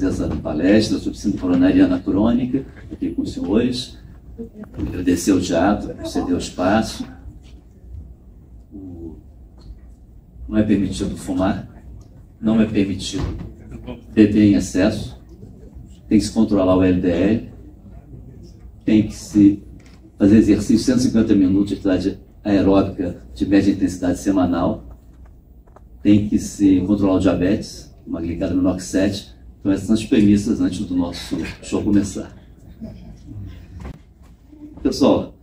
dessa palestra sobre síndrome coronariana crônica, aqui com os senhores. Agradecer o teatro, ceder o espaço. Não é permitido fumar, não é permitido beber em excesso, tem que se controlar o LDL, tem que se fazer exercício 150 minutos de atividade aeróbica de média intensidade semanal, tem que se controlar o diabetes, uma glicada menor que 7. Então essas são as premissas antes do nosso show começar. Pessoal,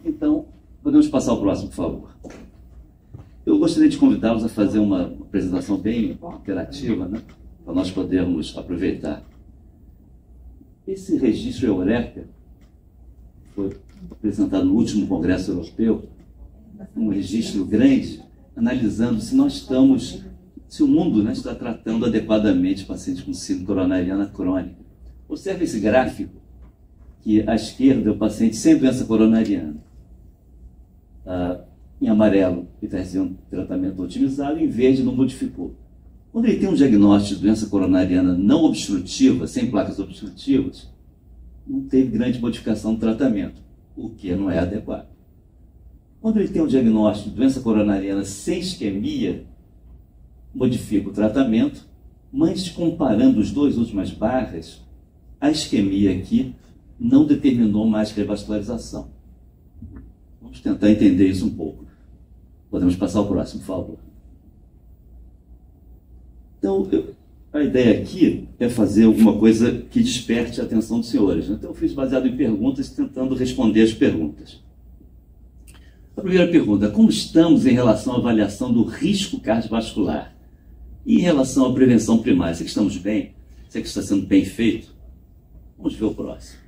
então podemos passar ao próximo, por favor. Eu gostaria de convidá-los a fazer uma apresentação bem interativa, né, para nós podermos aproveitar. Esse registro Eureka foi apresentado no último Congresso Europeu, um registro grande, analisando se nós estamos, se o mundo, né, está tratando adequadamente pacientes com síndrome coronariana crônica. Observe esse gráfico, que à esquerda é o paciente sem doença coronariana. Em amarelo, ele está recebendo tratamento otimizado, em verde não modificou. Quando ele tem um diagnóstico de doença coronariana não obstrutiva, sem placas obstrutivas, não teve grande modificação do tratamento, o que não é adequado. Quando ele tem um diagnóstico de doença coronariana sem isquemia, modifica o tratamento, mas comparando os dois últimas barras, a isquemia aqui não determinou mais revascularização. Vamos tentar entender isso um pouco. Podemos passar ao próximo, por favor. Então, a ideia aqui é fazer alguma coisa que desperte a atenção dos senhores. Então, eu fiz baseado em perguntas, tentando responder as perguntas. A primeira pergunta: como estamos em relação à avaliação do risco cardiovascular? E em relação à prevenção primária, será que estamos bem? Será que está sendo bem feito? Vamos ver o próximo.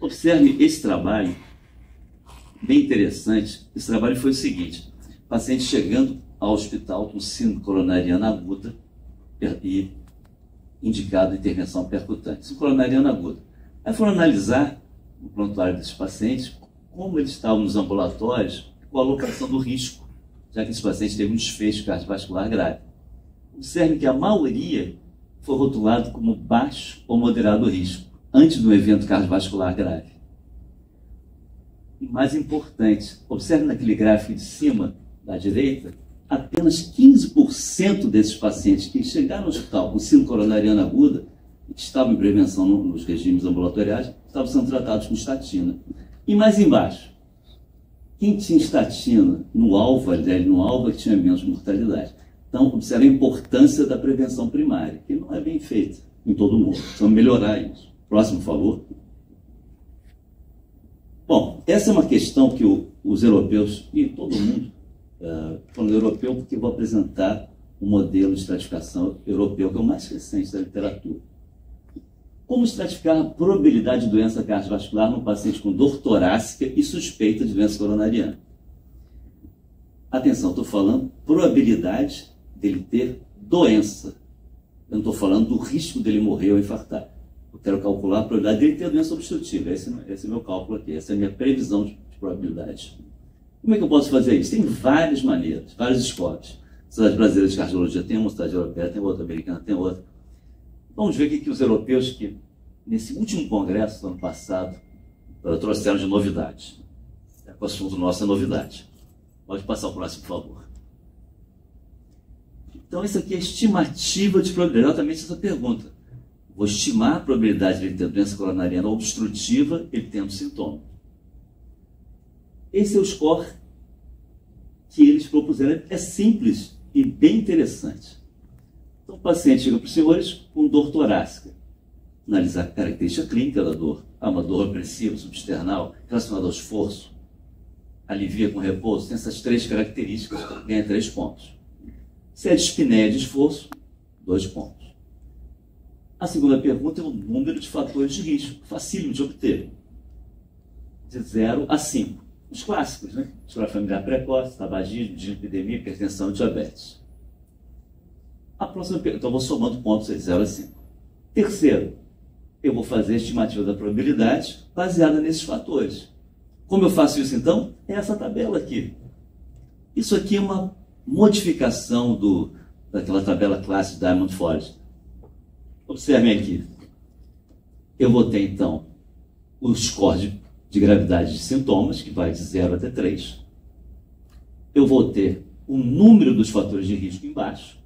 Observe esse trabalho, bem interessante. Esse trabalho foi o seguinte: paciente chegando ao hospital com síndrome coronariana aguda e indicado intervenção percutante. Síndrome coronariana aguda. Aí foram analisar no prontuário desses pacientes como eles estavam nos ambulatórios com a alocação do risco, já que esse paciente teve um desfecho cardiovascular grave. Observe que a maioria foi rotulado como baixo ou moderado risco, antes do evento cardiovascular grave. E mais importante, observe naquele gráfico de cima, da direita, apenas 15% desses pacientes que chegaram ao hospital com síndrome coronariana aguda, que estavam em prevenção nos regimes ambulatoriais, estavam sendo tratados com estatina. E mais embaixo, quem tinha estatina no alvo, LDL no alvo, é que tinha menos mortalidade. Então, observe a importância da prevenção primária, que não é bem feita em todo mundo. Precisamos melhorar isso. Próximo, por favor. Bom, essa é uma questão que os europeus, e todo mundo, falando europeu porque vou apresentar um modelo de estratificação europeu, que é o mais recente da literatura. Como estratificar a probabilidade de doença cardiovascular no paciente com dor torácica e suspeita de doença coronariana? Atenção, estou falando probabilidade dele ter doença. Eu não estou falando do risco dele morrer ou infartar. Eu quero calcular a probabilidade dele ter doença obstrutiva. Esse é o meu cálculo aqui, essa é a minha previsão de probabilidade. Como é que eu posso fazer isso? Tem várias maneiras, vários scores. A Sociedade Brasileira de Cardiologia tem uma, a Sociedade Europeia tem outra, a Americana tem outra. Vamos ver o que os europeus, que nesse último congresso do ano passado, trouxeram de novidades. O assunto nosso é novidade. Pode passar o próximo, por favor. Então, isso aqui é estimativa de probabilidade. Exatamente essa pergunta. Vou estimar a probabilidade de ele ter doença coronariana obstrutiva, ele tendo sintoma. Esse é o score que eles propuseram. É simples e bem interessante. Então, o paciente chega para os senhores com dor torácica. Analisar a característica clínica da dor. Uma dor opressiva, substernal, relacionada ao esforço. Alivia com repouso. Tem essas três características, ganha 3 pontos. Se é de espinéia de esforço, 2 pontos. A segunda pergunta é o número de fatores de risco, facílimo de obter. De 0 a 5. Os clássicos, né? História familiar precoce, tabagismo, dislipidemia, hipertensão e diabetes. A próxima pergunta, então eu vou somando pontos de 0 a 5. Terceiro, eu vou fazer a estimativa da probabilidade baseada nesses fatores. Como eu faço isso então? É essa tabela aqui. Isso aqui é uma modificação daquela tabela clássica de Diamond Forest. Observem aqui. Eu vou ter, então, o score de gravidade de sintomas, que vai de 0 até 3. Eu vou ter o número dos fatores de risco embaixo,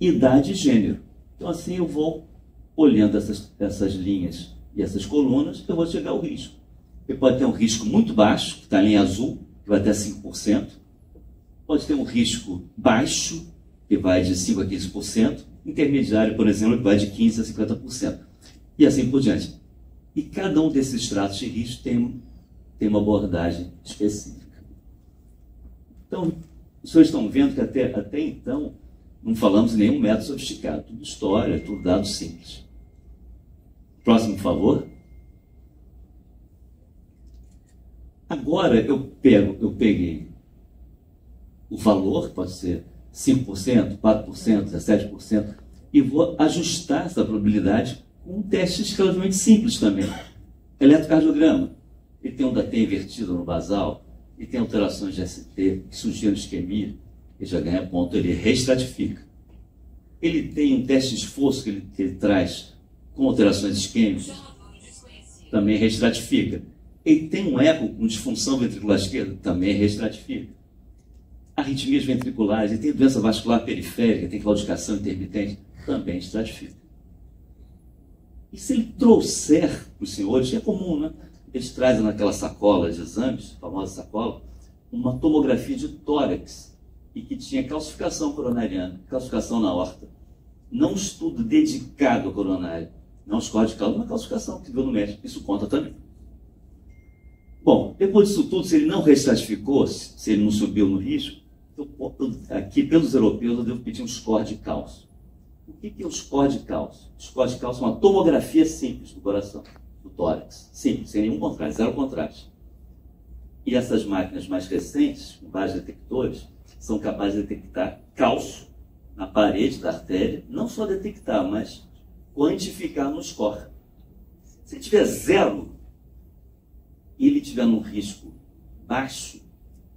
idade e gênero. Então, assim, eu vou olhando essas linhas e essas colunas, eu vou chegar ao risco. Ele pode ter um risco muito baixo, que está ali em azul, que vai até 5%. Pode ter um risco baixo, que vai de 5% a 15%. Intermediário, por exemplo, que vai de 15% a 50%. E assim por diante. E cada um desses estratos de risco tem uma abordagem específica. Então, os senhores estão vendo que até então não falamos em nenhum método sofisticado. Tudo história, tudo dado simples. Próximo, por favor. Agora eu peguei o valor, pode ser 5%, 4%, 17%, e vou ajustar essa probabilidade com um teste relativamente simples também. Eletrocardiograma. Ele tem um DAT invertido no basal, e tem alterações de ST, que sugiram isquemia, ele já ganha ponto, ele reestratifica. Ele tem um teste de esforço que ele traz com alterações isquêmicas, também reestratifica. Ele tem um eco com disfunção ventricular esquerda, também reestratifica. Arritmias ventriculares, ele tem doença vascular periférica, tem claudicação intermitente, também estratifica. E se ele trouxer para os senhores, que é comum, né? Eles trazem naquela sacola de exames, a famosa sacola, uma tomografia de tórax e que tinha calcificação coronariana, calcificação na aorta. Não um estudo dedicado ao coronário, não score de cálculo, uma calcificação que viu no médico. Isso conta também. Bom, depois disso tudo, se ele não reestratificou, se ele não subiu no risco, aqui pelos europeus eu devo pedir um score de cálcio. O que é o score de cálcio? O score de cálcio é uma tomografia simples do coração, do tórax. Simples, sem nenhum contraste, zero contraste. E essas máquinas mais recentes, com vários detectores, são capazes de detectar cálcio na parede da artéria, não só detectar, mas quantificar no score. Se tiver 0 e ele tiver num risco baixo,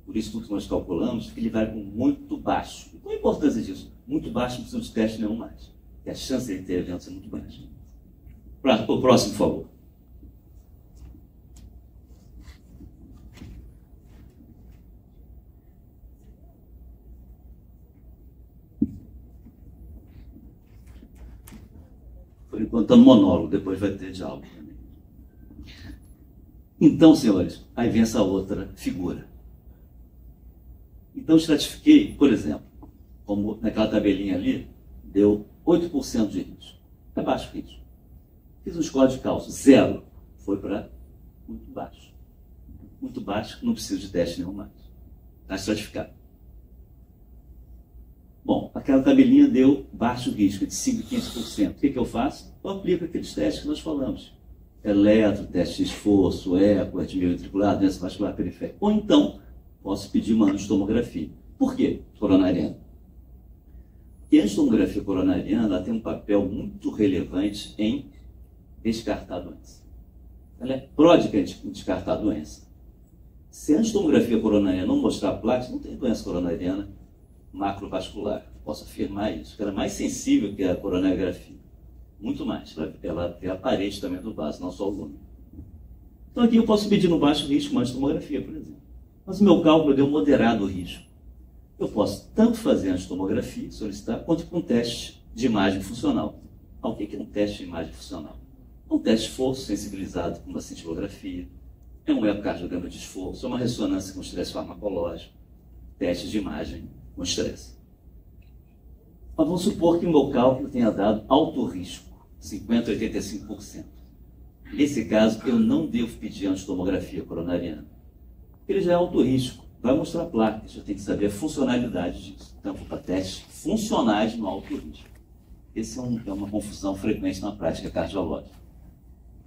por isso tudo que nós calculamos, ele vai com muito baixo. E qual a importância disso? Muito baixo, não precisa de teste nenhum mais. E a chance de ele ter eventos é muito baixa. O próximo, por favor. Por enquanto está no monólogo, depois vai ter diálogo também. Então, senhores, aí vem essa outra figura. Então, estratifiquei, por exemplo, como naquela tabelinha ali, deu 8% de risco. É baixo risco. Fiz um score de cálcio, 0. Foi para muito baixo. Muito baixo, não preciso de teste nenhum mais. Está estratificado. Bom, aquela tabelinha deu baixo risco, de 5% a 15%. O que eu faço? Eu aplico aqueles testes que nós falamos. Eletro, teste de esforço, eco, arritmia ventricular, doença vascular periférica. Ou então, posso pedir uma angiotomografia. Por quê? Coronariana. Porque a angiotomografia coronariana ela tem um papel muito relevante em descartar a doença. Ela é pródiga em descartar a doença. Se a angiotomografia coronariana não mostrar placas, não tem doença coronariana macrovascular. Posso afirmar isso. Ela é mais sensível que a coronariografia. Muito mais. Ela vê a parede também do vaso, não só o lume. Então aqui eu posso pedir no baixo risco uma angiotomografia, por exemplo. Mas o meu cálculo deu moderado risco. Eu posso tanto fazer angiotomografia, solicitar, quanto com um teste de imagem funcional. O que é um teste de imagem funcional? É um teste de esforço sensibilizado com uma cintilografia, é um ecocardiograma de esforço, é uma ressonância com estresse farmacológico, teste de imagem com estresse. Mas vamos supor que o meu cálculo tenha dado alto risco, 50% a 85%. Nesse caso, eu não devo pedir angiotomografia coronariana. Ele já é alto risco, vai mostrar placas, já tem que saber a funcionalidade disso. Então, vou para testes funcionais no alto risco. Essa é uma confusão frequente na prática cardiológica.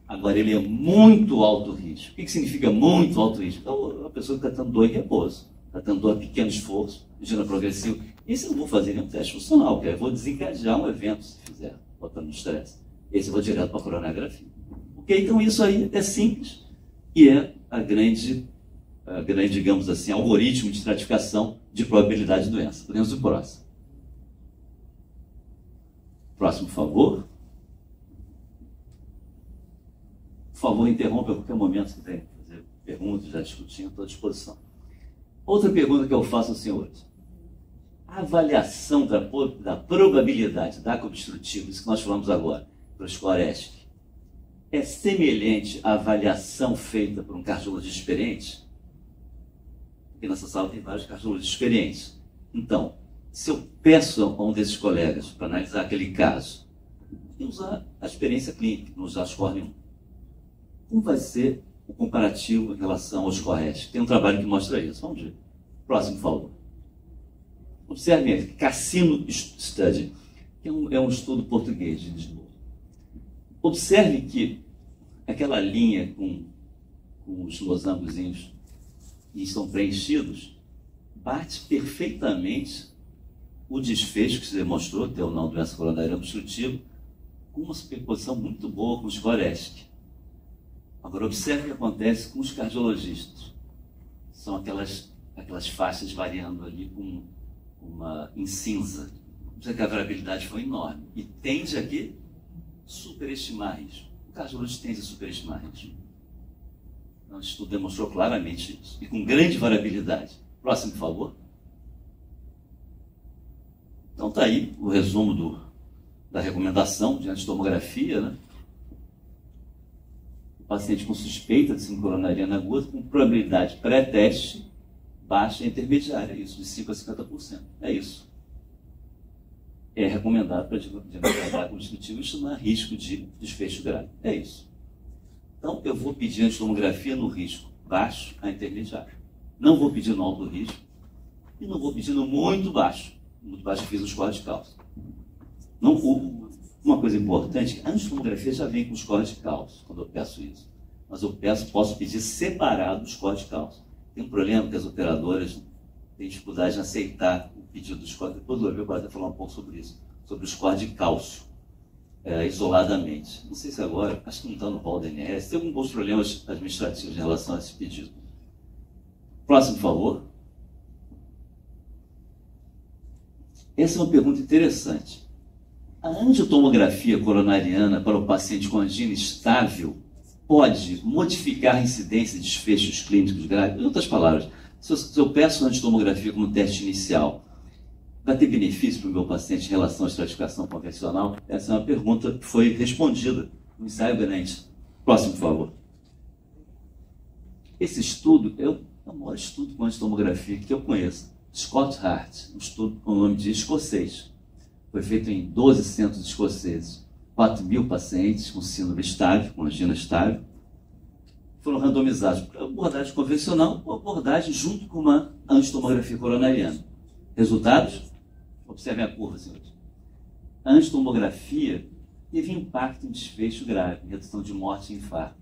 Agora, ele é muito alto risco. O que significa muito alto risco? Então, a pessoa que está tendo dor em repouso, está tendo dor a pequeno esforço, angina progressiva. Esse eu não vou fazer nenhum teste funcional, porque eu vou desencadear um evento se fizer, botando no estresse. Esse eu vou direto para a coronariografia. Ok? Então, isso aí é simples e é a grande, digamos assim, algoritmo de estratificação de probabilidade de doença. Podemos ir para o próximo. Próximo, por favor. Por favor, interrompa a qualquer momento que tem que fazer perguntas, já discutindo, estou à disposição. Outra pergunta que eu faço aos senhores. A avaliação da probabilidade da ACA obstrutiva, isso que nós falamos agora, para o SCORESC, é semelhante à avaliação feita por um cardiologista experiente? Porque nessa sala tem vários cardiologistas experientes. Então, se eu peço a um desses colegas para analisar aquele caso e usar a experiência clínica, não usar score nenhum, como vai ser o comparativo em relação aos SCORESC? Tem um trabalho que mostra isso. Vamos ver. Próximo, por favor. Observem aqui, Cassino Study, que é um estudo português de Lisboa. Observe que aquela linha com os losangozinhos que estão preenchidos bate perfeitamente o desfecho que se demonstrou ter ou não doença coronária obstrutiva, com uma superposição muito boa com os SCORESC. Agora, observe o que acontece com os cardiologistas. São aquelas faixas variando ali com em cinza. Observe que a variabilidade foi enorme. E tende aqui superestimar risco. O cardiologista tende a superestimar risco. Então, o estudo demonstrou claramente isso. E com grande variabilidade. Próximo, por favor. Então está aí o resumo da recomendação de antitomografia, né? O paciente com suspeita de síndrome coronariana aguda com probabilidade pré-teste baixa e intermediária, isso, de 5% a 50%. É isso. É recomendado para diagnosticar obstrutivo, isso não há risco de desfecho grave. É isso. Então, eu vou pedir antitomografia no risco baixo a intermediário. Não vou pedir no alto risco e não vou pedir no muito baixo. Muito baixo eu fiz os score de cálcio. Não, uma coisa importante, a antitomografia já vem com os scores de cálcio, quando eu peço isso. Mas eu posso pedir separado os scores de cálcio. Tem um problema que as operadoras têm dificuldade em aceitar o pedido do score. Depois o Olívio vai falar um pouco sobre isso, sobre o score de cálcio, isoladamente. Não sei se agora, acho que não está no rol da ANS, tem alguns problemas administrativos em relação a esse pedido. Próximo, por favor. Essa é uma pergunta interessante. A angiotomografia coronariana para o paciente com angina estável pode modificar a incidência de desfechos clínicos graves? Em outras palavras, se eu peço a angiotomografia como teste inicial, vai ter benefício para o meu paciente em relação à estratificação convencional? Essa é uma pergunta que foi respondida no ensaio Benente. Próximo, por favor. Esse estudo é o maior estudo com angiotomografia que eu conheço. Scott Hart, um estudo com o nome de escocês. Foi feito em 12 centros escoceses. 4.000 pacientes com síndrome estável, com angina estável, foram randomizados para abordagem convencional ou abordagem junto com uma angiotomografia coronariana. Resultados? Observem a curva, senhores. A angiotomografia teve impacto em desfecho grave, em redução de morte e infarto,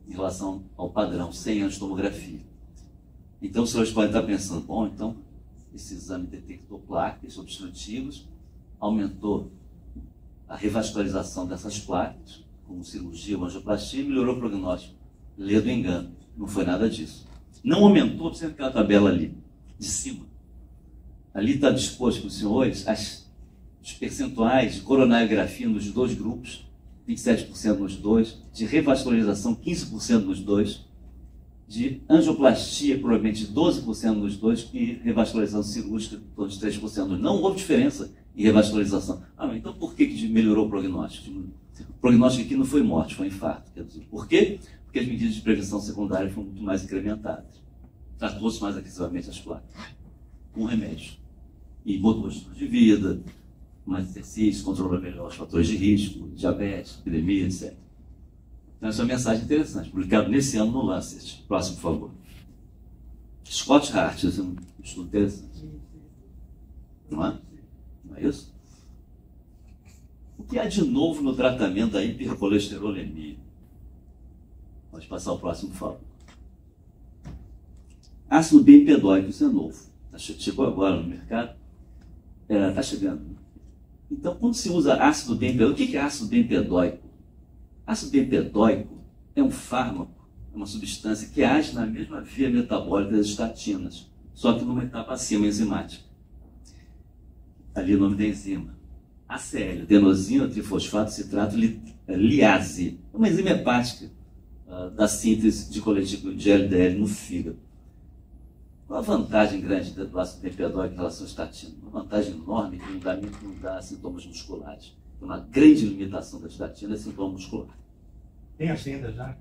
em relação ao padrão, sem angiotomografia. Então, os senhores podem estar pensando, bom, então, esse exame detectou placas obstrutivas, aumentou a revascularização dessas placas, com cirurgia ou angioplastia, e melhorou o prognóstico. Lê do engano. Não foi nada disso. Não aumentou, observe aquela tabela ali, de cima. Ali está disposto para os senhores os percentuais de coronariografia nos dois grupos, 27% nos dois, de revascularização, 15% nos dois, de angioplastia, provavelmente 12% nos dois, e revascularização cirúrgica, todos 3%. Não houve diferença em revascularização. Então por que melhorou o prognóstico? O prognóstico aqui não foi morte, foi infarto. Quer dizer, por quê? Porque as medidas de prevenção secundária foram muito mais incrementadas. Tratou-se mais agressivamente as placas, com remédio. E botou estilo de vida, mais exercício, controla melhor os fatores de risco, diabetes, epidemia, etc. Então, essa é uma mensagem interessante, publicada nesse ano no Lancet. Próximo, por favor. Scott Hart, esse é um estudo interessante. Não é? Não é isso? O que há de novo no tratamento da hipercolesterolemia? Pode passar o próximo, por favor. Ácido bempedóico, isso é novo. Chegou agora no mercado. Está chegando. Então, quando se usa ácido bempedóico, o que é ácido bempedóico? Ácido bempedóico é um fármaco, é uma substância que age na mesma via metabólica das estatinas, só que numa etapa acima enzimática. Ali o nome da enzima. ACL, adenosina trifosfato citrato liase. É uma enzima hepática da síntese de LDL no fígado. Qual a vantagem grande do ácido bempedoico em relação à estatina? Uma vantagem enorme que não dá sintomas musculares. Uma grande limitação da estatina é sintoma muscular. Tem agenda já?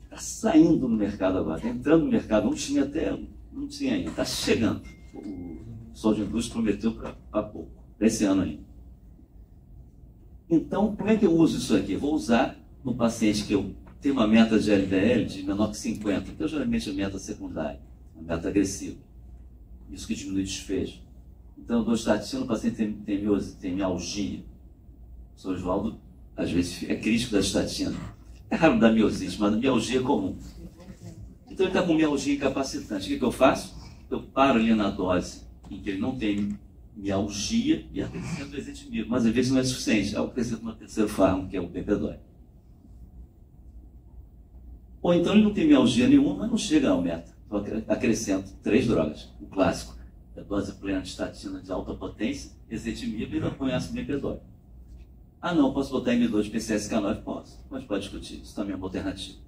Está saindo no mercado agora, está entrando no mercado, não tinha ainda, está chegando. O Sol de Indústria prometeu para pouco, para esse ano ainda. Então, como é que eu uso isso aqui? Eu vou usar no paciente que eu tenho uma meta de LDL de menor que 50, então geralmente é meta secundária, uma meta agressiva. Isso que diminui o desfecho. Então eu dou estatina, o paciente tem mialgia. O Sr. Oswaldo, às vezes, é crítico da estatina. É raro dar miosite, mas a mialgia é comum. Então ele está com mialgia incapacitante. O que eu faço? Eu paro ali na dose em que ele não tem mialgia e acrescento ezetimibe, mas às vezes não é suficiente. Eu acrescento no terceiro fármaco, que é o bempedoico. Ou então ele não tem mialgia nenhuma, mas não chega ao meta. Então acrescento 3 drogas. O clássico, a dose plena de estatina de alta potência, ezetimibe e não conhece o bempedoico. Ah não, posso botar inibidor de PCSK9? Posso, mas pode discutir. Isso também é uma alternativa.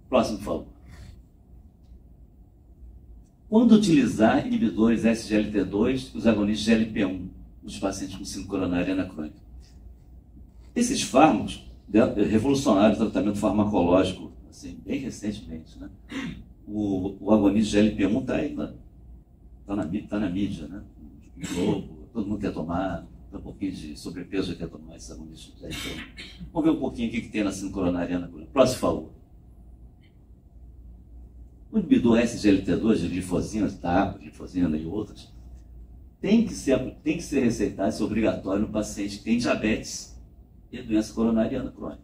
Próximo, por favor. Quando utilizar inibidores SGLT2 e os agonistas de GLP-1 nos pacientes com síndrome coronariana crônica? Esses fármacos revolucionaram o tratamento farmacológico, assim, bem recentemente, né? O agonista de GLP-1 está aí, tá na mídia, né? No Globo, todo mundo quer tomar, um pouquinho de sobrepeso já quer tomar esse agonista de GLP-1. Vamos ver um pouquinho o que tem na síndrome coronariana crônica. Próximo, por favor. O inibidor SGLT2 de glifosina, TAP, glifosina e outras, tem que ser receitado, isso é obrigatório no paciente que tem diabetes e doença coronariana crônica.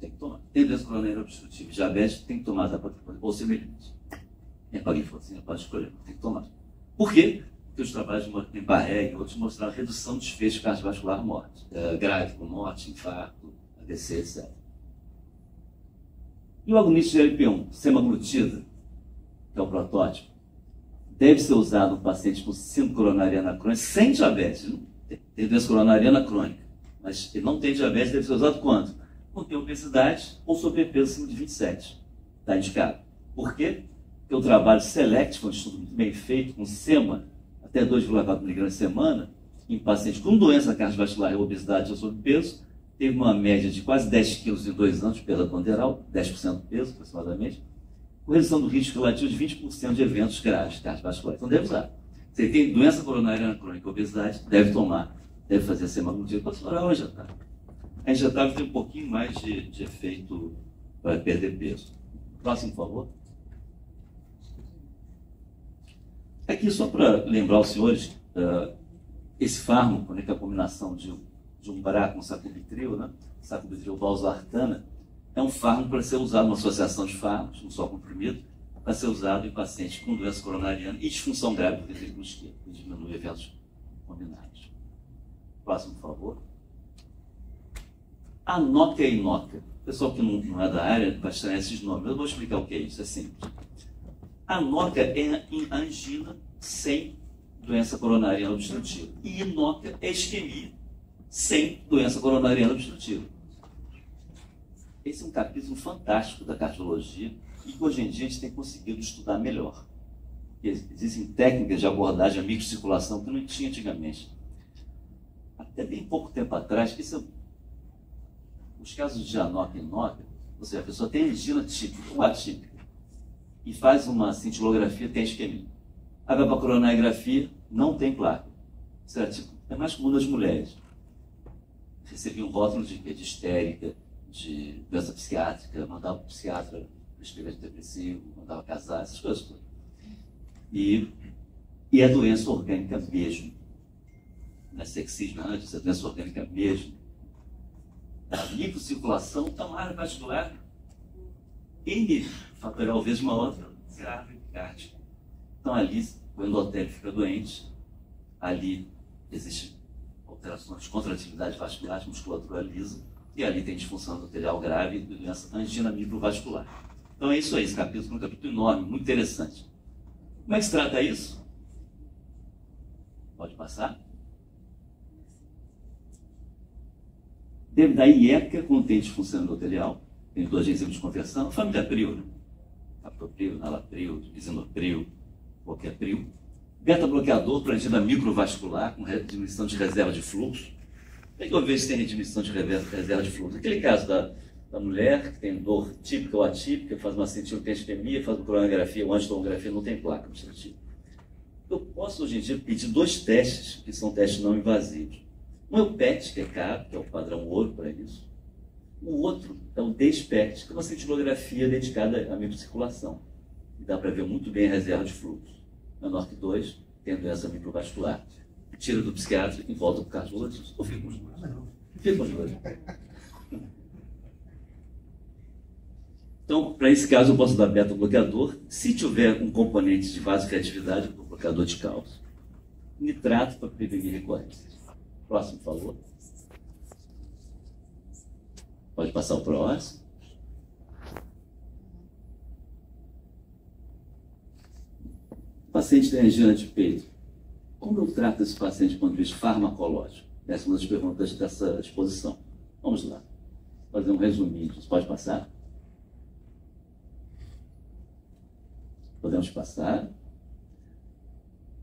Tem que tomar. Tem doença coronariana obstrutiva, diabetes, tem que tomar dapaglifosina ou semelhante. É para glifosina, pode escolher, tem que tomar. Por quê? Porque os trabalhos em Barreg e outros mostraram redução do desfecho cardiovascular morte, grave, com morte, infarto, AVC, etc. E o agonista de GLP-1, semaglutida, que é o protótipo, deve ser usado no paciente com síndrome coronariana crônica sem diabetes. Tem doença coronariana crônica, mas ele não tem diabetes, deve ser usado quando? Quando tem obesidade ou sobrepeso acima de 27. Está indicado. Por quê? Porque o trabalho SELECT, foi um estudo muito bem feito, com SEMA, até 2,4 mg por semana, em pacientes com doença cardiovascular, obesidade ou sobrepeso, teve uma média de quase 10 quilos em 2 anos de perda ponderal, 10% do peso aproximadamente, com redução do risco relativo de 20% de eventos graves cardiovasculares. Então deve usar. Se ele tem doença coronariana crônica e obesidade, deve tomar, deve fazer semaglutida, pode explorar o injetável. A injetável tem um pouquinho mais de efeito para perder peso. Próximo, por favor. Aqui, só para lembrar aos senhores, esse fármaco, né, que é a combinação de um BRA com sacubitril, né, sacubitril valsartana, é um fármaco para ser usado numa associação de fármacos, um só comprimido, para ser usado em pacientes com doença coronariana e disfunção grave do ventrículo esquerdo, que diminui eventos combinados. Próximo, por favor. ANOCA e INOCA. O pessoal que não é da área vai estranhar esses nomes. Eu vou explicar o que é isso, é simples. ANOCA é angina sem doença coronariana obstrutiva. E INOCA é isquemia sem doença coronariana obstrutiva. Esse é um capítulo fantástico da cardiologia e que hoje em dia a gente tem conseguido estudar melhor. Existem técnicas de abordagem à microcirculação que não tinha antigamente. Até bem pouco tempo atrás, os casos de ANOCA e INOCA, ou seja, a pessoa tem angina típica ou atípica e faz uma cintilografia, tem isquemia. A gabacoronariografia não tem placa. Isso é mais comum nas mulheres. Recebi um rótulo de histérica, de doença psiquiátrica, mandava para o psiquiatra escrever antidepressivo, mandava casar, essas coisas todas. E é doença orgânica mesmo. Não é sexismo antes, é doença orgânica mesmo. A microcirculação está uma área vascular N fatorial vezes uma outra, grave e cárdica. Então ali o endotélio fica doente, ali existem alterações de contratividade vascular, de musculatura lisa, e ali tem disfunção endotelial grave e doença angina microvascular. Então é isso aí, esse capítulo é um capítulo enorme, muito interessante. Como é que se trata isso? Pode passar. Deve dar IECA quando tem disfunção endotelial, inibidor de enzima de conversão, família-pril, né? Captopril, nalapril, lisinopril, qualquer pril. Beta-bloqueador para angina microvascular, com diminuição de reserva de fluxo. Tem que ver se tem diminuição de reserva de fluxo. Aquele caso da mulher que tem dor típica ou atípica, faz uma cintilotenstemia, faz uma coronografia ou angitomografia, não tem placa obstrutiva. Eu posso, hoje em dia, pedir 2 testes, que são testes não invasivos. Um é o PET, que é caro, que é o padrão ouro para isso. O outro é o DSPET, que é uma cintilografia dedicada à microcirculação. E dá para ver muito bem a reserva de fluxo. Menor que 2, tem doença microvascular. Tira do psiquiatra e volta para o cardiologista. Ou fica com os dois? Fica com os dois. Então, para esse caso, eu posso dar beta-bloqueador. Se tiver um componente de vasoreatividade, o bloqueador de cálcio. Nitrato para prevenir recorrências. Próximo, por favor. Pode passar o próximo. Paciente tem angina de peito. Como eu trato esse paciente do ponto de vista farmacológico? Essa é uma das perguntas dessa exposição. Vamos lá. Fazer um resuminho. Você pode passar? Podemos passar.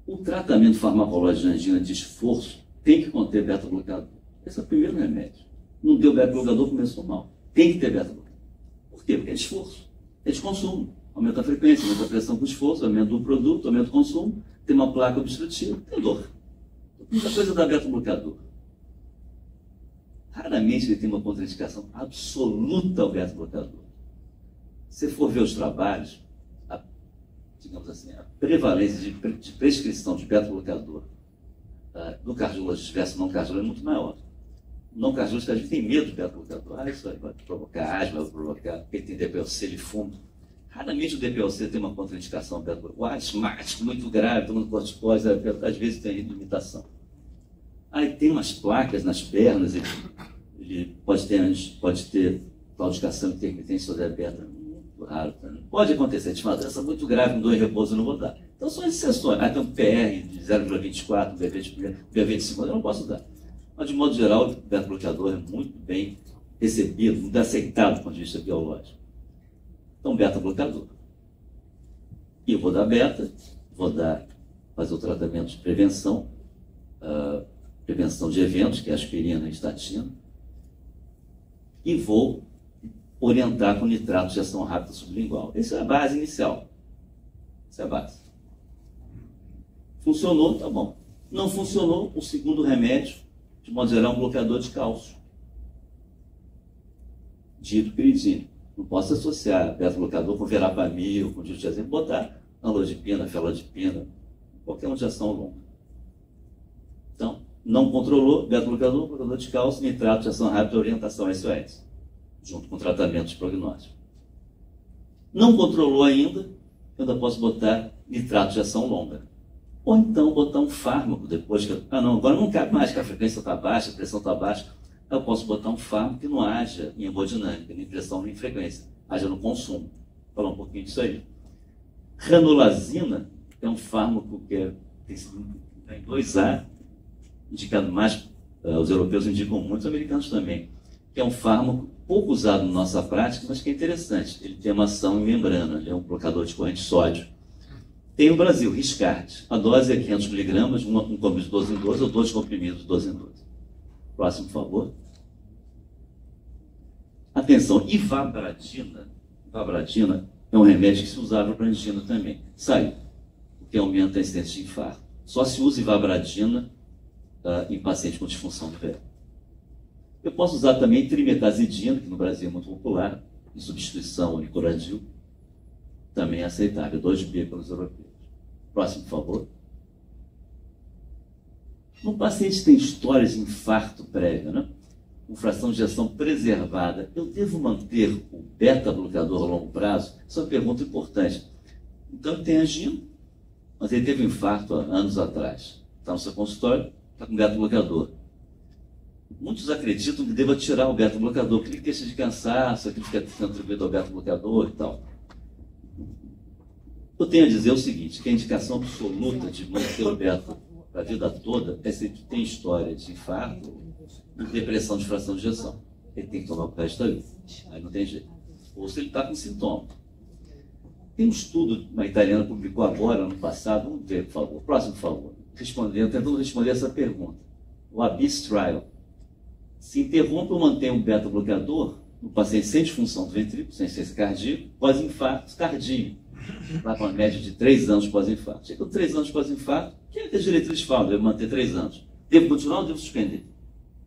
O tratamento farmacológico de angina de esforço tem que conter beta-bloqueador. Esse é o primeiro remédio. Não deu beta-bloqueador, começou mal. Tem que ter beta-bloqueador. Por quê? Porque é de esforço. É de consumo. Aumenta a frequência, aumenta a pressão com esforço, aumenta o produto, aumenta o consumo, tem uma placa obstrutiva, tem dor. Muita coisa da beta-bloqueador. Raramente ele tem uma contraindicação absoluta ao beta-bloqueador. Se for ver os trabalhos, digamos assim, a prevalência de prescrição de beta-bloqueador do cardiologista versus não cardiologista é muito maior. O não cardiologista às vezes tem medo de beta-bloqueador. Isso vai provocar asma, vai provocar, porque ele tem DPLC, ele fuma. Raramente o DPLC tem uma contraindicação beta-bloqueador. O asmático muito grave, tomando corticóide, às vezes tem limitação. Aí tem umas placas nas pernas, ele pode ter claudicação intermitente sobre a beta. Raro, pode acontecer, de uma doença muito grave, com dor em repouso, eu não vou dar. Então são exceções. Tem um PR de 0,24, um BV de 50, eu não posso dar. Mas de modo geral, o beta-bloqueador é muito bem recebido, muito aceitado do ponto de vista biológico. Então, beta-bloqueador. E eu vou dar beta, fazer o tratamento de prevenção, prevenção de eventos, que é aspirina e estatina, e vou orientar com nitrato de ação rápida sublingual. Essa é a base inicial. Essa é a base. Funcionou, tá bom. Não funcionou, o segundo remédio, de modo geral, é um bloqueador de cálcio. Dito piridina. Não posso associar beta-bloqueador com verapamil, com diltiazem, botar amlodipina, felodipina, qualquer uma de ação longa. Então, não controlou, beta-bloqueador, bloqueador de cálcio, nitrato de ação rápida, orientação SOS, junto com tratamento de prognóstico. Não controlou ainda, eu ainda posso botar nitrato de ação longa. Ou então botar um fármaco depois que... agora não cabe mais, que a frequência está baixa, a pressão está baixa. Eu posso botar um fármaco que não haja em hemodinâmica, nem pressão, nem frequência. Haja no consumo. Vou falar um pouquinho disso aí. Ranolazina é um fármaco que tem 2A, indicado mais, os europeus indicam muito, os americanos também, que é um fármaco pouco usado na nossa prática, mas que é interessante. Ele tem uma ação em membrana, ele é um blocador de corrente de sódio. Tem no Brasil, Riscard. A dose é 500 miligramas, um comprimido de 12 em 12 ou 2 comprimidos de 12 em 12. Próximo, por favor. Atenção, ivabradina. Ivabradina é um remédio que se usava para angina também. Saiu, porque aumenta a incidência de infarto. Só se usa ivabradina em pacientes com disfunção do pé. Eu posso usar também trimetazidina, que no Brasil é muito popular, em substituição ao nicorandil. Também é aceitável, 2B pelos europeus. Próximo, por favor. No paciente que tem histórias de infarto prévio, né? Com fração de ejeção preservada, eu devo manter o beta-bloqueador a longo prazo? Essa é uma pergunta importante. Então, ele tem angina, mas ele teve um infarto há anos atrás. Está no seu consultório, está com beta-bloqueador. Muitos acreditam que deva tirar o beta-bloqueador, porque ele queixa de cansaço, que fica sendo atribuído ao beta-bloqueador e tal. Eu tenho a dizer o seguinte, que a indicação absoluta de manter o beta a vida toda é se ele tem história de infarto e depressão de fração de ejeção. Ele tem que tomar o resto da vida. Aí não tem jeito. ou se ele está com sintoma. Tem um estudo, uma italiana publicou agora, ano passado, vamos ver, por favor, próximo, por favor, tentando responder essa pergunta. O ABIS Trial. Se interrompe ou mantém um beta-bloqueador no paciente sem disfunção do ventrículo, sem ciência cardíaca, pós-infarto cardíaco, lá com a média de 3 anos pós-infarto. Chega com 3 anos pós-infarto, o que é que as diretrizes falam? Deve manter 3 anos. Devo continuar ou devo suspender?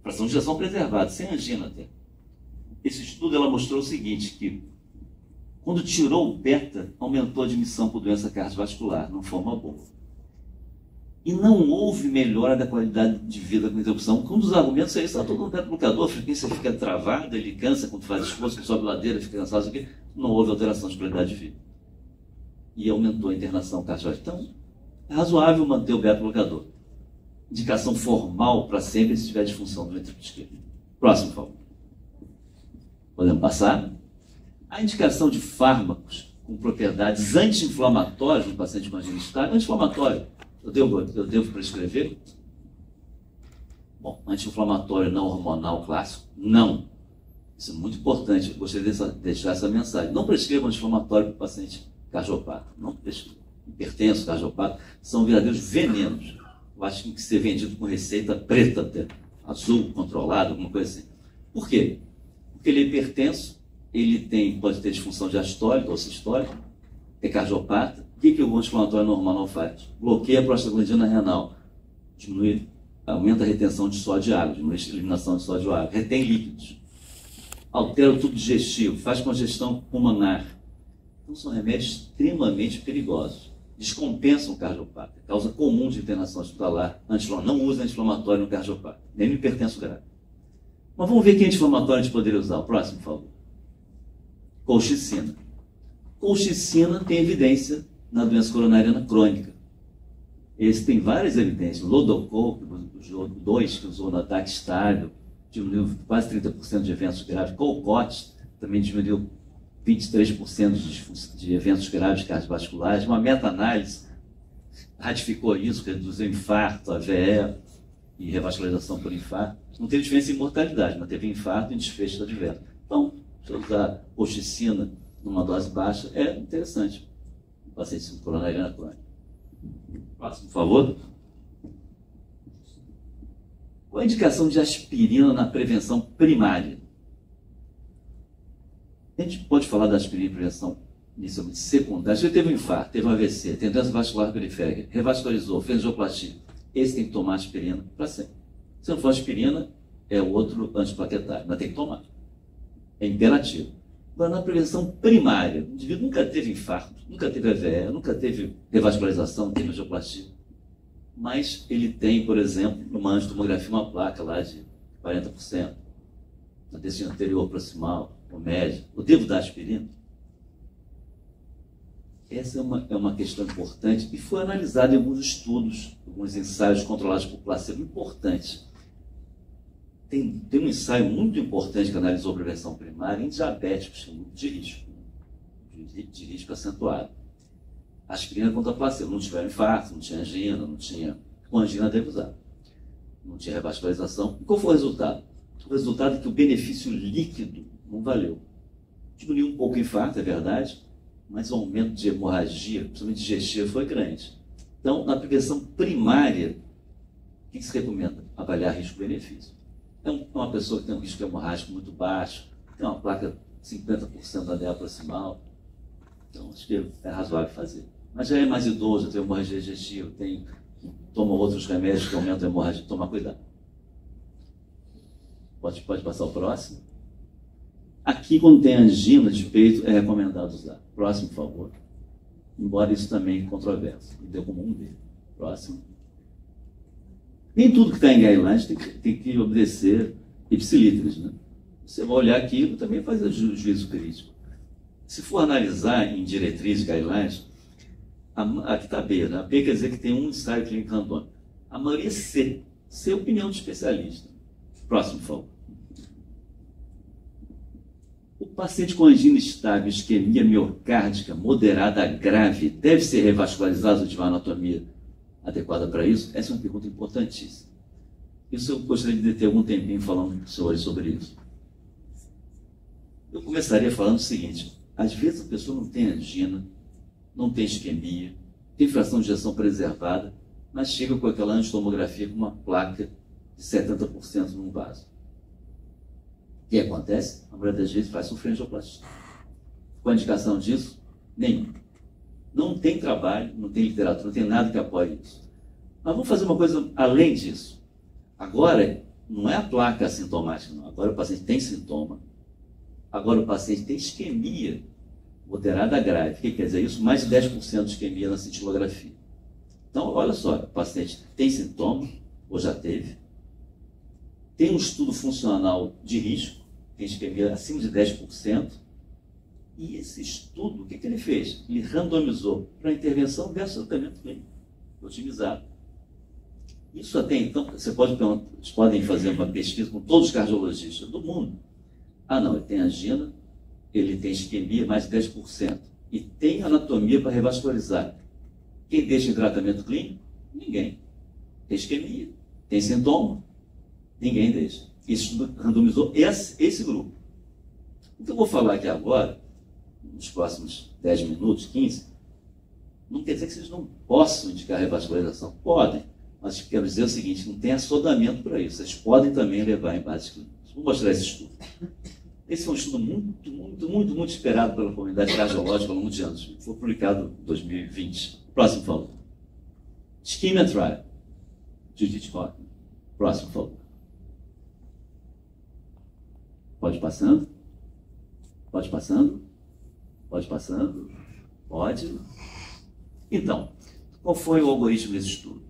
Fração de ejeção preservada, sem angina até. Esse estudo ela mostrou o seguinte, que quando tirou o beta, aumentou a admissão por doença cardiovascular, não foi uma boa. E não houve melhora da qualidade de vida com interrupção. Um dos argumentos é isso, todo mundo beta-bloqueador, a frequência fica travada, ele cansa quando faz esforço, quando sobe ladeira, fica cansado, isso aqui. Não houve alteração de qualidade de vida. E aumentou a internação cardiovascular. Então, é razoável manter o beta-bloqueador. Indicação formal para sempre se tiver disfunção do ventrículo esquerdo. Próximo, por favor. Podemos passar? A indicação de fármacos com propriedades anti-inflamatórias no paciente com angina estável, anti-inflamatório, eu devo prescrever? Bom, anti-inflamatório não hormonal clássico? Não. Isso é muito importante, eu gostaria de deixar essa mensagem. Não prescreva anti-inflamatório para o paciente cardiopata. Não prescreva. Hipertenso, cardiopata, são verdadeiros venenos. Eu acho que tem que ser vendido com receita preta até, azul, controlado, alguma coisa assim. Por quê? Porque ele é hipertenso, ele pode ter disfunção diastólica ou sistólica, é cardiopata. O que o anti-inflamatório normal não faz? Bloqueia a prostaglandina renal, aumenta a retenção de sódio e água, diminui a eliminação de sódio e água, retém líquidos, altera o tubo digestivo, faz congestão pulmonar. Então são remédios extremamente perigosos. Descompensam o cardiopata, causa comum de internação hospitalar. Não usa anti-inflamatório no cardiopata, nem no hipertenso grave. Mas vamos ver que anti-inflamatório a gente poderia usar. O próximo, por favor. Colchicina. Colchicina tem evidência na doença coronariana crônica. Esse tem várias evidências. Lodocol, o 2, que usou no ataque estável, diminuiu quase 30% de eventos graves. Colcote também diminuiu 23% de eventos graves cardiovasculares. Uma meta-análise ratificou isso, reduziu infarto, AVE e revascularização por infarto. Não teve diferença em mortalidade, mas teve infarto e desfecho adverso. Então, se eu usar colchicina numa dose baixa, é interessante. O paciente com coronariana crônica. Próximo, por favor. Qual a indicação de aspirina na prevenção primária? A gente pode falar da aspirina em prevenção inicialmente secundária. Se ele teve um infarto, teve um AVC, tem doença vascular periférica, revascularizou, fez angioplastia, esse tem que tomar aspirina para sempre. Se não for aspirina, é outro antiplaquetário, mas tem que tomar. É imperativo. Agora, na prevenção primária, o indivíduo nunca teve infarto, nunca teve AVE, nunca teve revascularização, não teve angioplastia. Mas ele tem, por exemplo, numa angiotomografia, uma placa lá de 40%, na intestino anterior proximal, ou médio. Eu devo dar aspirina? Essa é uma questão importante e foi analisada em alguns estudos, alguns ensaios controlados por placebo importantes. Tem um ensaio muito importante que analisou a prevenção primária em diabéticos de risco, de risco acentuado. Aspirina contra placebo, não tiveram infarto, não tinha angina, não tinha... Com angina deve usar. Não tinha revascularização. E qual foi o resultado? O resultado é que o benefício líquido não valeu. Diminuiu um pouco o infarto, é verdade, mas o aumento de hemorragia, principalmente digestiva, foi grande. Então, na prevenção primária, o que se recomenda? Avaliar risco-benefício. É uma pessoa que tem um risco hemorrágico muito baixo, tem uma placa 50% da DEA proximal, então acho que é razoável fazer. Mas já é mais idoso, tem hemorragia digestiva, toma outros remédios que aumentam a hemorragia, toma cuidado. Pode passar o próximo. Aqui, quando tem angina de peito, é recomendado usar. Próximo, por favor. Embora isso também é controverso. Me deu como um dele. Próximo. Nem tudo que está em guidelines tem que obedecer ipsilíteres, né? Você vai olhar aquilo e também fazer juízo crítico. Se for analisar em diretrizes guidelines, aqui está B, né? A B quer dizer que tem um ensaio clínico randômico. A maioria é C. C é opinião de especialista. Próximo, por favor. O paciente com angina estável, isquemia miocárdica moderada a grave, deve ser revascularizado de uma anatomia adequada para isso? Essa é uma pergunta importantíssima. Isso eu gostaria de ter algum tempinho falando com os senhores sobre isso. Eu começaria falando o seguinte: às vezes a pessoa não tem angina, não tem isquemia, tem fração de ejeção preservada, mas chega com aquela angiotomografia com uma placa de 70% num vaso. O que acontece? A maioria das vezes faz sofrêngioplastia. Com a indicação disso? Nenhum. Não tem trabalho, não tem literatura, não tem nada que apoie isso. Mas vamos fazer uma coisa além disso. Agora, não é a placa assintomática, não. Agora o paciente tem sintoma. Agora o paciente tem isquemia moderada grave. O que quer dizer isso? Mais de 10% de isquemia na cintilografia. Então, olha só, o paciente tem sintoma, ou já teve, tem um estudo funcional de risco, tem isquemia acima de 10%, e esse estudo, o que ele fez? Ele randomizou para intervenção versus tratamento clínico, otimizado. Isso até então, vocês podem fazer uma pesquisa com todos os cardiologistas do mundo. Ah, não, ele tem angina, ele tem isquemia, mais de 10%, e tem anatomia para revascularizar. Quem deixa em tratamento clínico? Ninguém. Tem isquemia, tem sintoma, ninguém deixa. Isso randomizou esse grupo. O que eu vou falar aqui agora, nos próximos 10 minutos, 15, não quer dizer que vocês não possam indicar revascularização. Podem, mas quero dizer o seguinte: não tem assodamento para isso. Vocês podem também levar em bases clínicas. Vou mostrar esse estudo. Esse é um estudo muito esperado pela comunidade cardiológica ao longo de anos. Foi publicado em 2020. Próximo, por favor. Ischemia Trial. Judith Hoffman. Próximo, por favor. Pode ir passando. Pode ir passando. Pode ir passando. Pode. Então, qual foi o algoritmo desse estudo?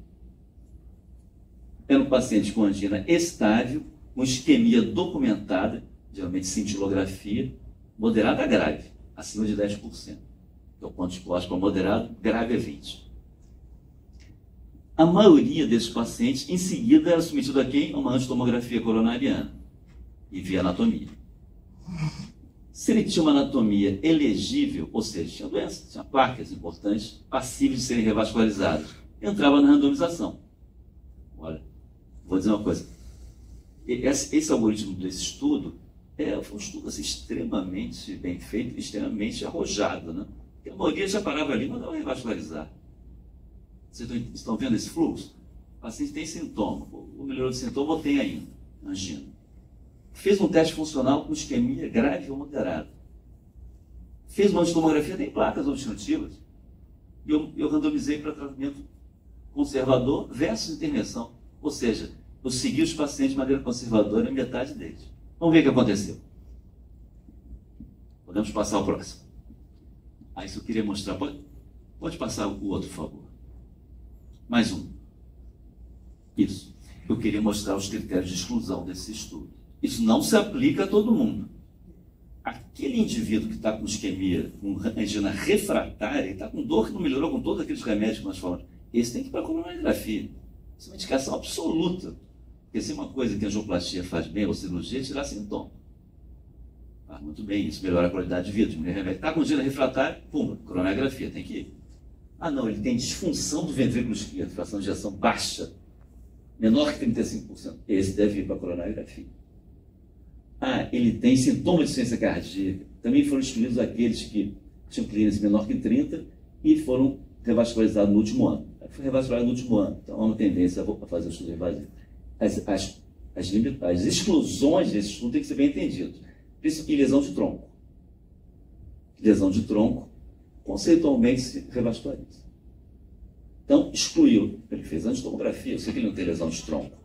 Era um paciente com angina estável, com isquemia documentada, geralmente cintilografia, moderada a grave, acima de 10%. Então, ponto psicológico para moderado, grave é 20%. A maioria desses pacientes, em seguida, era submetido a quem? A uma angiotomografia coronariana e via anatomia. Se ele tinha uma anatomia elegível, ou seja, tinha doenças, tinha placas importantes, passíveis de serem revascularizadas, entrava na randomização. Olha, vou dizer uma coisa. Esse algoritmo desse estudo foi um estudo assim, extremamente bem feito, extremamente arrojado, né? Porque a maioria já parava ali e mandava revascularizar. Vocês estão vendo esse fluxo? O paciente tem sintoma, ou melhorou de sintoma, ou tem ainda angina. Fez um teste funcional com isquemia grave ou moderada. Fez uma angiotomografia, tem placas obstrutivas. E eu randomizei para tratamento conservador versus intervenção. Ou seja, eu segui os pacientes de maneira conservadora, metade deles. Vamos ver o que aconteceu. Podemos passar o próximo. Isso eu queria mostrar. Pode passar o outro, por favor. Mais um. Isso. Eu queria mostrar os critérios de exclusão desse estudo. Isso não se aplica a todo mundo. Aquele indivíduo que está com isquemia, com angina refratária, está com dor que não melhorou com todos aqueles remédios que nós falamos, esse tem que ir para a coronariografia. Isso é uma indicação absoluta. Porque se uma coisa que a angioplastia faz bem, ou cirurgia, é tirar sintoma. Muito bem, isso melhora a qualidade de vida. Está com angina refratária, pum, coronariografia, tem que ir. Ah, não, ele tem disfunção do ventrículo esquerdo, fração de ejeção baixa, menor que 35%. Esse deve ir para a coronariografia. Ah, ele tem sintoma de insuficiência cardíaca. Também foram excluídos aqueles que tinham clínica menor que 30 e foram revascularizados no último ano. Foi revascularizado no último ano. Então há uma tendência a fazer o estudo invasivo. As exclusões desse estudo têm que ser bem entendidas. E lesão de tronco. Lesão de tronco, conceitualmente, se revasculariza. Então, excluiu. Ele fez angiotomografia, eu sei que ele não tem lesão de tronco.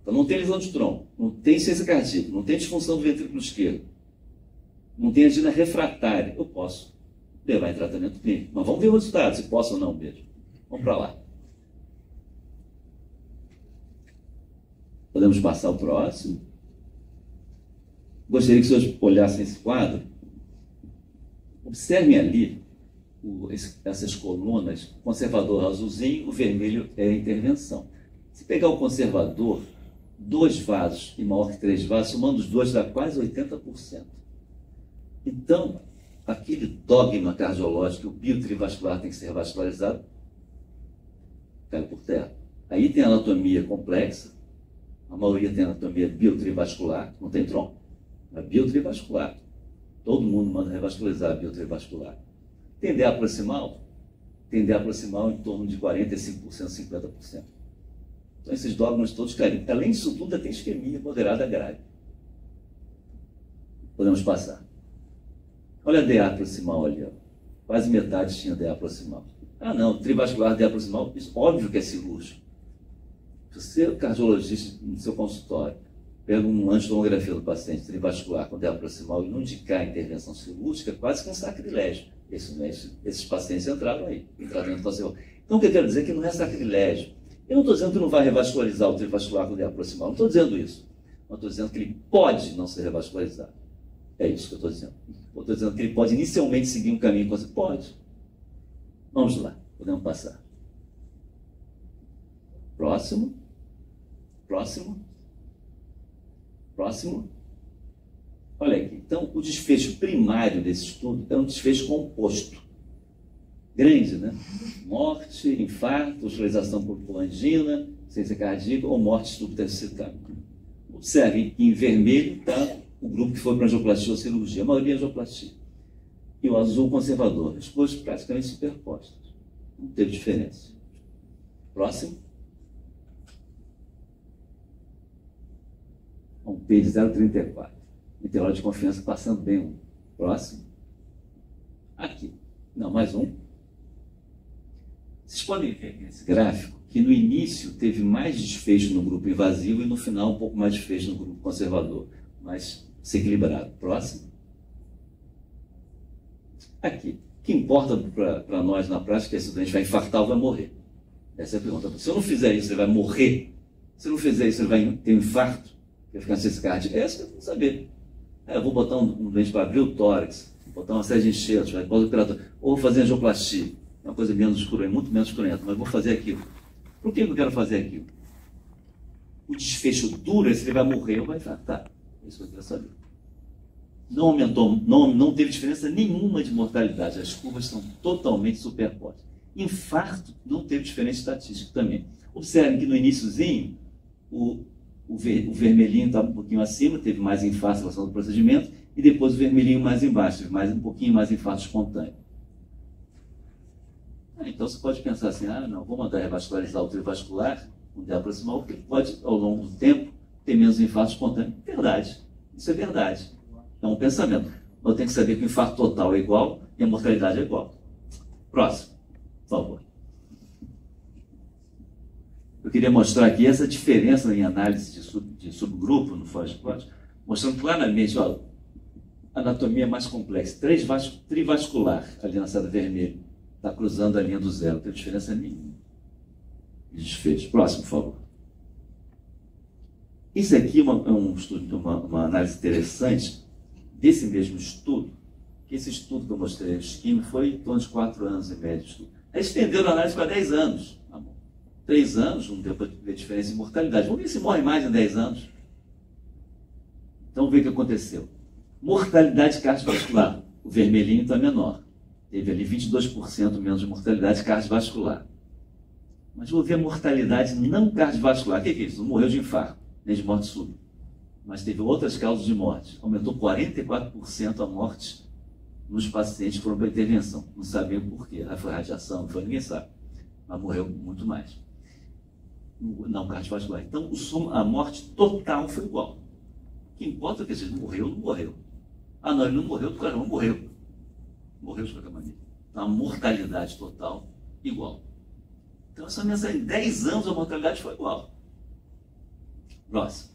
Então, não tem lesão de tronco, não tem insuficiência cardíaca, não tem disfunção do ventrículo esquerdo, não tem angina refratária. Eu posso levar em tratamento clínico. Mas vamos ver o resultado, se posso ou não mesmo. Vamos para lá. Podemos passar o próximo. Gostaria que os senhores olhassem esse quadro. Observem ali essas colunas, o conservador azulzinho, o vermelho é a intervenção. Se pegar o conservador, 2 vasos e maior que 3 vasos, somando os dois dá quase 80%. Então, aquele dogma cardiológico que o biotrivascular tem que ser revascularizado, cai por terra. Aí tem anatomia complexa, a maioria tem anatomia biotrivascular, não tem tronco, é biotrivascular. Todo mundo manda revascularizar biotrivascular. Tender a proximal em torno de 45%, 50%. Então, esses dogmas todos caem. Além disso tudo, ainda tem isquemia moderada grave. Podemos passar. Olha a DA proximal ali, ó. Quase metade tinha DA proximal. Ah, não, trivascular DA proximal, isso, óbvio que é cirúrgico. Se você é cardiologista no seu consultório, pega uma angiotomografia do paciente trivascular com DA proximal e não indicar a intervenção cirúrgica, é quase que um sacrilégio. Esses pacientes entraram aí, em tratamento conservador. Então, o que eu quero dizer é que não é sacrilégio. Eu não estou dizendo que não vai revascularizar o trivascular com DA proximal, não estou dizendo isso. Eu estou dizendo que ele pode não ser revascularizado. É isso que eu estou dizendo. Eu estou dizendo que ele pode inicialmente seguir um caminho. Pode. Vamos lá, podemos passar. Próximo. Próximo. Próximo. Olha aqui. Então, o desfecho primário desse estudo é um desfecho composto. Grande, né? Morte, infarto, hospitalização por angina, insuficiência cardíaca ou morte súbita. Observem que em vermelho está o grupo que foi para angioplastia ou cirurgia. A maioria é angioplastia. E o azul conservador. As cores praticamente superpostas. Não teve diferença. Próximo. Um P de 0,34. Intervalo de confiança passando bem um. Próximo. Aqui. Não, mais um. Vocês podem ver nesse gráfico que no início teve mais desfecho no grupo invasivo e no final um pouco mais desfecho no grupo conservador. Mas se equilibrado. Próximo. Aqui. O que importa para nós na prática é se o doente vai infartar ou vai morrer. Essa é a pergunta. Se eu não fizer isso, ele vai morrer. Se eu não fizer isso, ele vai ter um infarto. Vai ficar sem cardíaco. É isso que eu quero saber. Eu vou botar um doente para abrir o tórax, vou botar uma série de enxertos, ou vou fazer angioplastia. É uma coisa menos escura, muito menos escurenta, mas vou fazer aquilo. Por que eu quero fazer aquilo? O desfecho duro é se ele vai morrer ou vai infartar. É isso que eu quero saber. Não aumentou, não teve diferença nenhuma de mortalidade. As curvas estão totalmente superpostas. Infarto não teve diferença estatística também. Observem que no iniciozinho, o vermelhinho estava um pouquinho acima, teve mais infarto em relação ao procedimento, e depois o vermelhinho mais embaixo, teve um pouquinho mais infarto espontâneo. Então você pode pensar assim, não, vou mandar revascularizar o trivascular, com DA proximal, porque pode, ao longo do tempo, ter menos infarto espontâneo. Verdade, isso é verdade. É um pensamento. Eu tenho que saber que o infarto total é igual e a mortalidade é igual. Próximo, por favor. Eu queria mostrar aqui essa diferença em análise de subgrupo no Forest Plot, mostrando claramente, ó, a anatomia mais complexa. Trivascular, ali na seta vermelha, está cruzando a linha do zero, não tem diferença nenhuma. Desfecho. Próximo, por favor. Isso aqui é um estudo, uma análise interessante desse mesmo estudo, que esse estudo que eu mostrei no esquema foi em torno de 4 anos em média de estudo. Aí estenderam a análise para 10 anos. 3 anos, não deu para ver diferença em mortalidade. Vamos ver se morre mais em 10 anos. Então, vamos ver o que aconteceu. Mortalidade cardiovascular. O vermelhinho está menor. Teve ali 22% menos de mortalidade cardiovascular. Mas vou ver a mortalidade não cardiovascular. O que é isso? Não morreu de infarto, nem de morte súbita. Mas teve outras causas de morte. Aumentou 44% a morte nos pacientes que foram para intervenção. Não sabiam por quê. Foi radiação, não foi, ninguém sabe. Mas morreu muito mais. Não cardiovascular. Então, a morte total foi igual. O que importa é que ele morreu ou não morreu. Não, ele não morreu, o cara não morreu. Morreu de qualquer maneira. Então, a mortalidade total igual. Então, essa mensagem, em 10 anos a mortalidade foi igual. Próximo.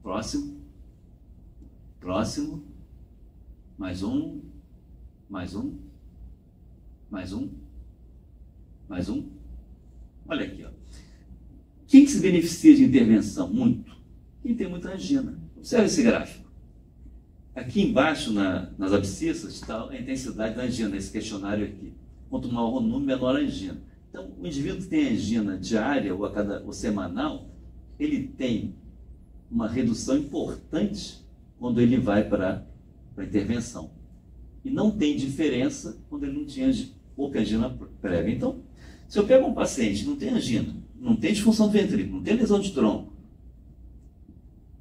Próximo. Próximo. Mais um. Mais um. Mais um. Mais um. Olha aqui, ó. Quem que se beneficia de intervenção? Muito. Quem tem muita angina. Observe esse gráfico. Aqui embaixo, nas abscissas, está a intensidade da angina, esse questionário aqui. Quanto maior o número, menor a angina. Então, o indivíduo que tem angina diária ou semanal, ele tem uma redução importante quando ele vai para a intervenção. E não tem diferença quando ele não tinha pouca angina prévia. Então, se eu pego um paciente que não tem angina, não tem disfunção do ventrículo, não tem lesão de tronco,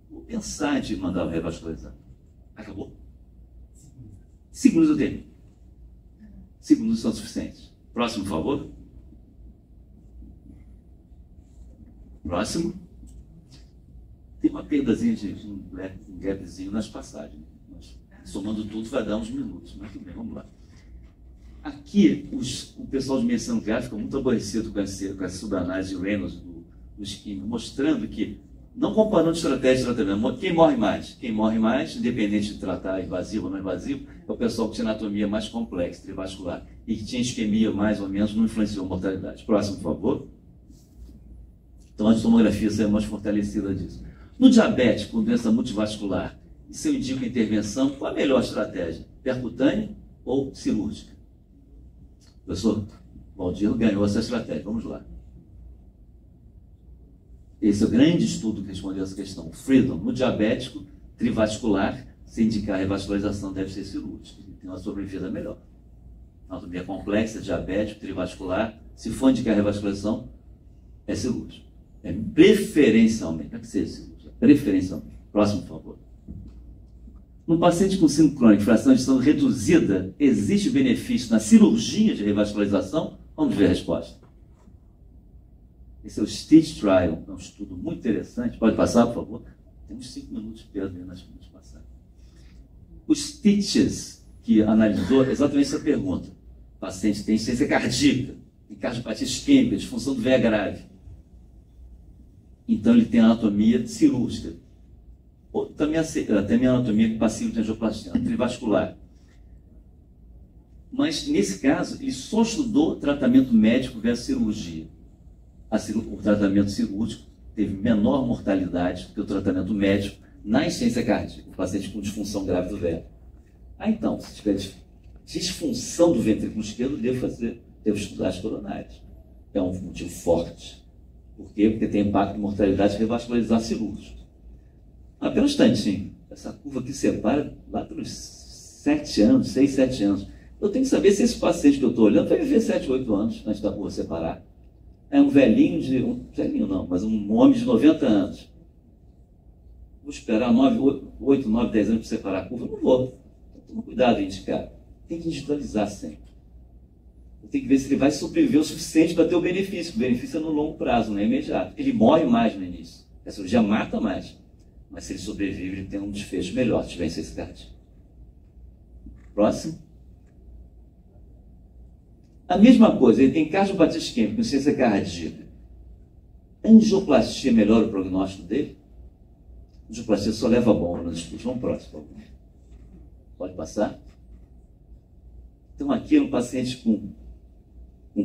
vou pensar de mandar revascularizar. Acabou? 5 minutos eu termino. 5 minutos são suficientes. Próximo, por favor. Próximo. Tem uma perdazinha de um gapzinho nas passagens. Mas, somando tudo vai dar uns minutos. Mas tudo bem, vamos lá. Aqui, o pessoal de medição gráfica fica muito aborrecido com essa subanálise de Reynolds do esquema, mostrando que, não comparando estratégia de tratamento, quem morre mais? Quem morre mais, independente de tratar invasivo ou não invasivo, é o pessoal que tinha anatomia mais complexa, trivascular, e que tinha isquemia mais ou menos, não influenciou a mortalidade. Próximo, por favor. Então, a tomografia é mais fortalecida disso. No diabético, com doença multivascular, e se eu indico intervenção, qual a melhor estratégia? Percutânea ou cirúrgica? O professor Valdir ganhou essa estratégia. Vamos lá. Esse é o grande estudo que respondeu essa questão. O Freedom, no diabético trivascular, se indicar revascularização, deve ser cirúrgica. Tem uma sobrevida melhor. Anatomia complexa, diabético, trivascular, se for indicar revascularização, é cirúrgico. É preferencialmente, não é que seja cirúrgico, preferencialmente. Próximo, por favor. No paciente com síndrome crônica, fração de ejeção reduzida, existe benefício na cirurgia de revascularização? Vamos ver a resposta. Esse é o Stitch Trial, é um estudo muito interessante. Pode passar, por favor? Temos 5 minutos de perda nas passagens. Os Stitches, que analisou exatamente essa pergunta. O paciente tem insuficiência cardíaca, tem cardiopatia isquêmica, disfunção do VEA grave. Então ele tem anatomia cirúrgica. Ou também a anatomia passiva de angioplastia, trivascular. Mas, nesse caso, ele só estudou tratamento médico versus cirurgia. O tratamento cirúrgico teve menor mortalidade do que o tratamento médico na insuficiência cardíaca, o paciente com disfunção grave do VEA. Então, se tiver disfunção do ventrículo esquerdo, devo estudar as coronárias. É um motivo forte. Por quê? Porque tem impacto de mortalidade revascularizar cirúrgico. Apenas um instantinho. Essa curva aqui separa lá pelos 7 anos, 6, 7 anos. Eu tenho que saber se esse paciente que eu estou olhando vai viver 7, 8 anos antes da curva separar. É um velhinho velhinho não, mas um homem de 90 anos. Vou esperar 8, 9, 10 anos para separar a curva? Não vou. Então, toma cuidado em indicar. Tem que digitalizar sempre. Eu tenho que ver se ele vai sobreviver o suficiente para ter o benefício. O benefício é no longo prazo, não é imediato. Ele morre mais no início. A cirurgia mata mais. Mas se ele sobrevive, ele tem um desfecho melhor, se tiver insuficiência cardíaca. Próximo. A mesma coisa, ele tem cardiopatia isquêmica, insuficiência cardíaca. Angioplastia melhora o prognóstico dele? Angioplastia só leva a bomba nos estudos. Vamos próximo, por favor. Pode passar? Então, aqui é um paciente com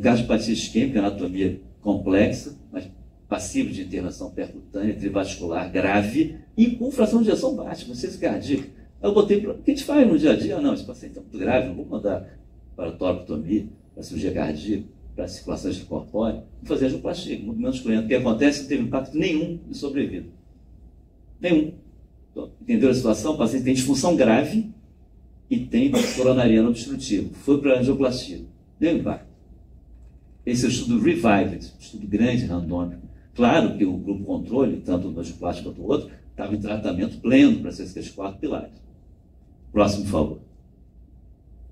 cardiopatia isquêmica, anatomia complexa, mas passivo de internação percutânea, trivascular grave e com fração de ejeção baixa, insuficiência cardíaca. Eu botei para. O que a gente faz no dia a dia? Não, esse paciente é muito grave, não vou mandar para toracotomia, para cirurgia cardíaca, para circulação extracorpórea, vou fazer angioplastia, muito menos cruento. O que acontece? Não teve impacto nenhum de sobrevida. Nenhum. Então, entendeu a situação? O paciente tem disfunção grave e tem coronariano obstrutivo. Foi para a angioplastia. Deu impacto. Esse é o estudo Revived, estudo grande, randômico. Claro que o grupo controle, tanto do angioplástico quanto do outro, estava em tratamento pleno para esses 4 pilares. Próximo, por favor.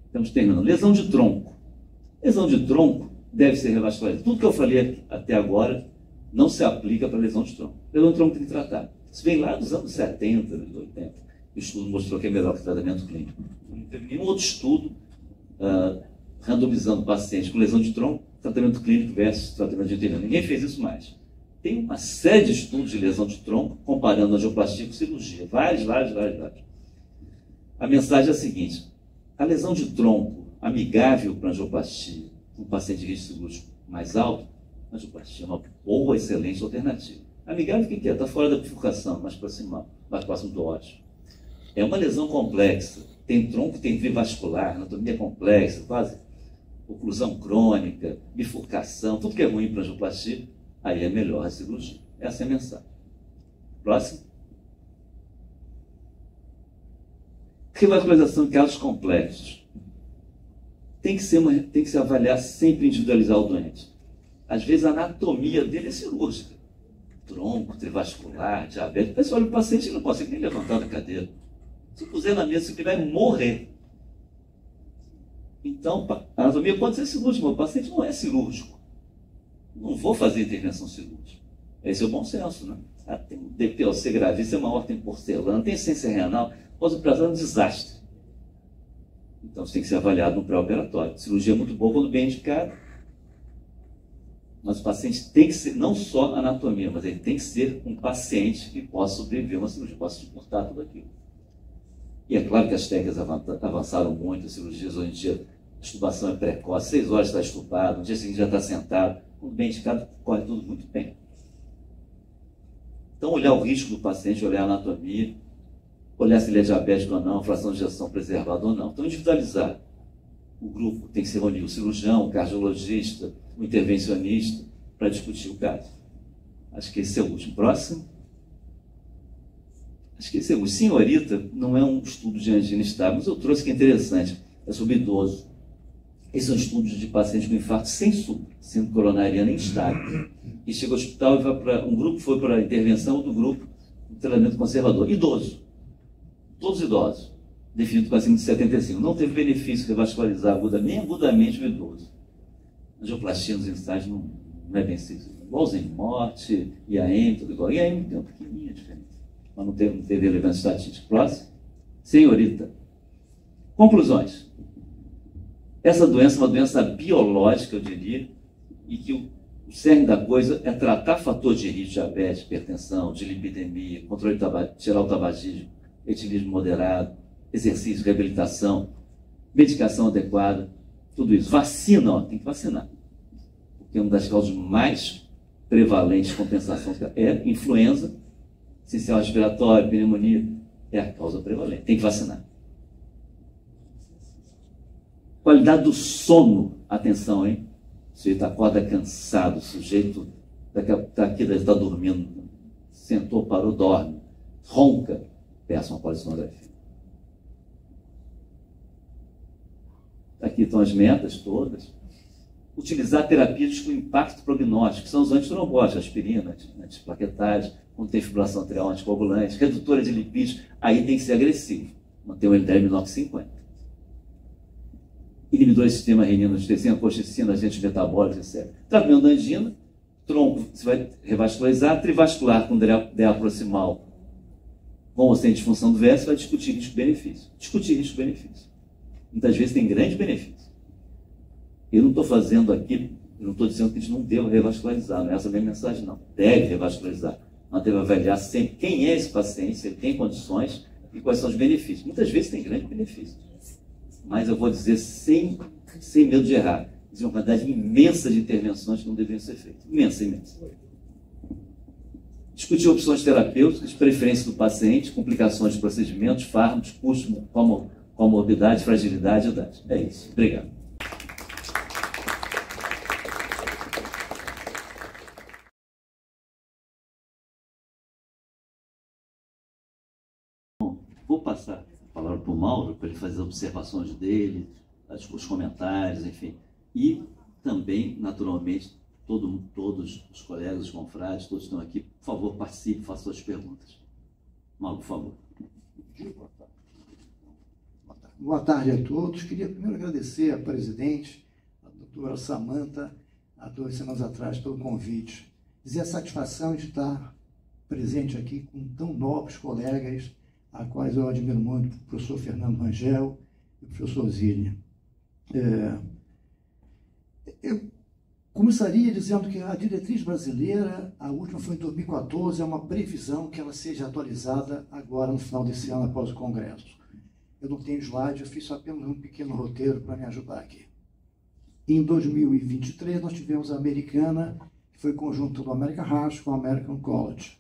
Estamos terminando. Lesão de tronco. Lesão de tronco deve ser revascularizada. Tudo que eu falei até agora não se aplica para lesão de tronco. Lesão de tronco tem que tratar. Isso vem lá dos anos 70, dos 80. O estudo mostrou que é melhor que o tratamento clínico. Não teve nenhum outro estudo randomizando pacientes com lesão de tronco, tratamento clínico versus tratamento de interno. Ninguém fez isso mais. Tem uma série de estudos de lesão de tronco comparando angioplastia com cirurgia. Vários. A mensagem é a seguinte: a lesão de tronco amigável para angioplastia, um paciente de risco cirúrgico mais alto, a angioplastia é uma boa, excelente alternativa. Amigável o que é? Está fora da bifurcação, mais proximal, mais próximo do ósseo. É uma lesão complexa, tem tronco, tem trivascular, anatomia complexa, quase oclusão crônica, bifurcação, tudo que é ruim para angioplastia, aí é melhor a cirurgia. Essa é a mensagem. Próximo. Revascularização em casos complexos. Tem que se avaliar sempre individualizar o doente. Às vezes a anatomia dele é cirúrgica. Tronco, trivascular, diabetes. O pessoal olha o paciente e não consegue nem levantar da cadeira. Se puser na mesa, ele vai morrer. Então, a anatomia pode ser cirúrgica, mas o paciente não é cirúrgico. Não vou fazer intervenção cirúrgica. Esse é o bom senso, né? Tem um DPOC gravíssimo, uma aorta em porcelana, tem essência renal, pós-operatório é um desastre. Então, isso tem que ser avaliado no pré-operatório. Cirurgia é muito boa quando bem indicada, mas o paciente tem que ser, não só anatomia, mas ele tem que ser um paciente que possa sobreviver a uma cirurgia, possa suportar tudo aquilo. E é claro que as técnicas avançaram muito, as cirurgias hoje em dia, a extubação é precoce, 6 horas está estubado, no dia seguinte já está sentado, quando bem indicado, corre tudo muito bem. Então, olhar o risco do paciente, olhar a anatomia, olhar se ele é diabético ou não, fração de ejeção preservada ou não. Então, individualizar. O grupo tem que se reunir o cirurgião, o cardiologista, o intervencionista, para discutir o caso. Acho que esse é o último. Próximo. Acho que esse é o último. Senhorita não é um estudo de angina estável, mas eu trouxe que é interessante. É sobre idoso. Esses são estudos de pacientes com infarto sem síndrome coronariana instável. E chega ao hospital e vai para... Um grupo foi para a intervenção, outro grupo para o tratamento conservador. Idoso. Todos idosos. Definido com acima de 75. Não teve benefício revascularizar nem agudamente o idoso. Angioplastia nos ensaios não é bem simples. Igualzinho, morte, IAM, tudo igual. IAM tem uma pequenininha diferença. Mas não teve relevância estatística. Próximo. Senhorita. Conclusões. Essa doença é uma doença biológica, eu diria, e que o cerne da coisa é tratar fator de risco, diabetes, hipertensão, dilipidemia, controle tirar o tabagismo, etilismo moderado, exercício, reabilitação, medicação adequada, tudo isso. Vacina, ó, tem que vacinar. Porque uma das causas mais prevalentes de compensação é influenza, essencial respiratório, pneumonia, é a causa prevalente. Tem que vacinar. Qualidade do sono, atenção, hein? O sujeito acorda cansado, o sujeito está dormindo, sentou, parou, dorme, ronca, peça uma polissonografia. Aqui estão as metas todas. Utilizar terapias com impacto prognóstico, que são os antitrombóticos, aspirina, antiplaquetários, quando tem fibrilação arterial anticoagulante, redutora de lipídios, aí tem que ser agressivo, manter um LDL menor que 50. Inibidores do sistema renina-angiotensina, colchicina, agentes metabólicos, etc. Tratamento da angina, tronco, você vai revascularizar, trivascular com DA proximal, com ou sem disfunção do vértice, vai discutir risco-benefício. Discutir risco-benefício. Muitas vezes tem grande benefício. Eu não estou fazendo aqui, eu não estou dizendo que a gente não deva revascularizar, não é essa a minha mensagem, não. Deve revascularizar. Mas deve avaliar sempre quem é esse paciente, se ele tem condições e quais são os benefícios. Muitas vezes tem grande benefício. Mas eu vou dizer sem medo de errar. Existe uma quantidade imensa de intervenções que não deveriam ser feitas. Imensa, imensa. Discutir opções terapêuticas, preferência do paciente, complicações de procedimentos, fármacos, custos, comorbidade, fragilidade e idade. É isso. Obrigado. Bom, vou passar a palavra para o Mauro, para ele fazer as observações dele, os comentários, enfim. E também, naturalmente, todos os colegas, os confrades, todos estão aqui. Por favor, participe, faça suas perguntas. Mauro, por favor. Boa tarde a todos. Queria primeiro agradecer à presidente, a doutora Samanta, há 2 semanas atrás, pelo convite. Dizer a satisfação de estar presente aqui com tão nobres colegas, a quais eu admiro muito, o professor Fernando Rangel e o professor Zília. Eu começaria dizendo que a diretriz brasileira, a última foi em 2014, é uma previsão que ela seja atualizada agora no final desse ano, após o Congresso. Eu não tenho slide, eu fiz só apenas um pequeno roteiro para me ajudar aqui. Em 2023, nós tivemos a americana, que foi conjunto do American Heart com o American College.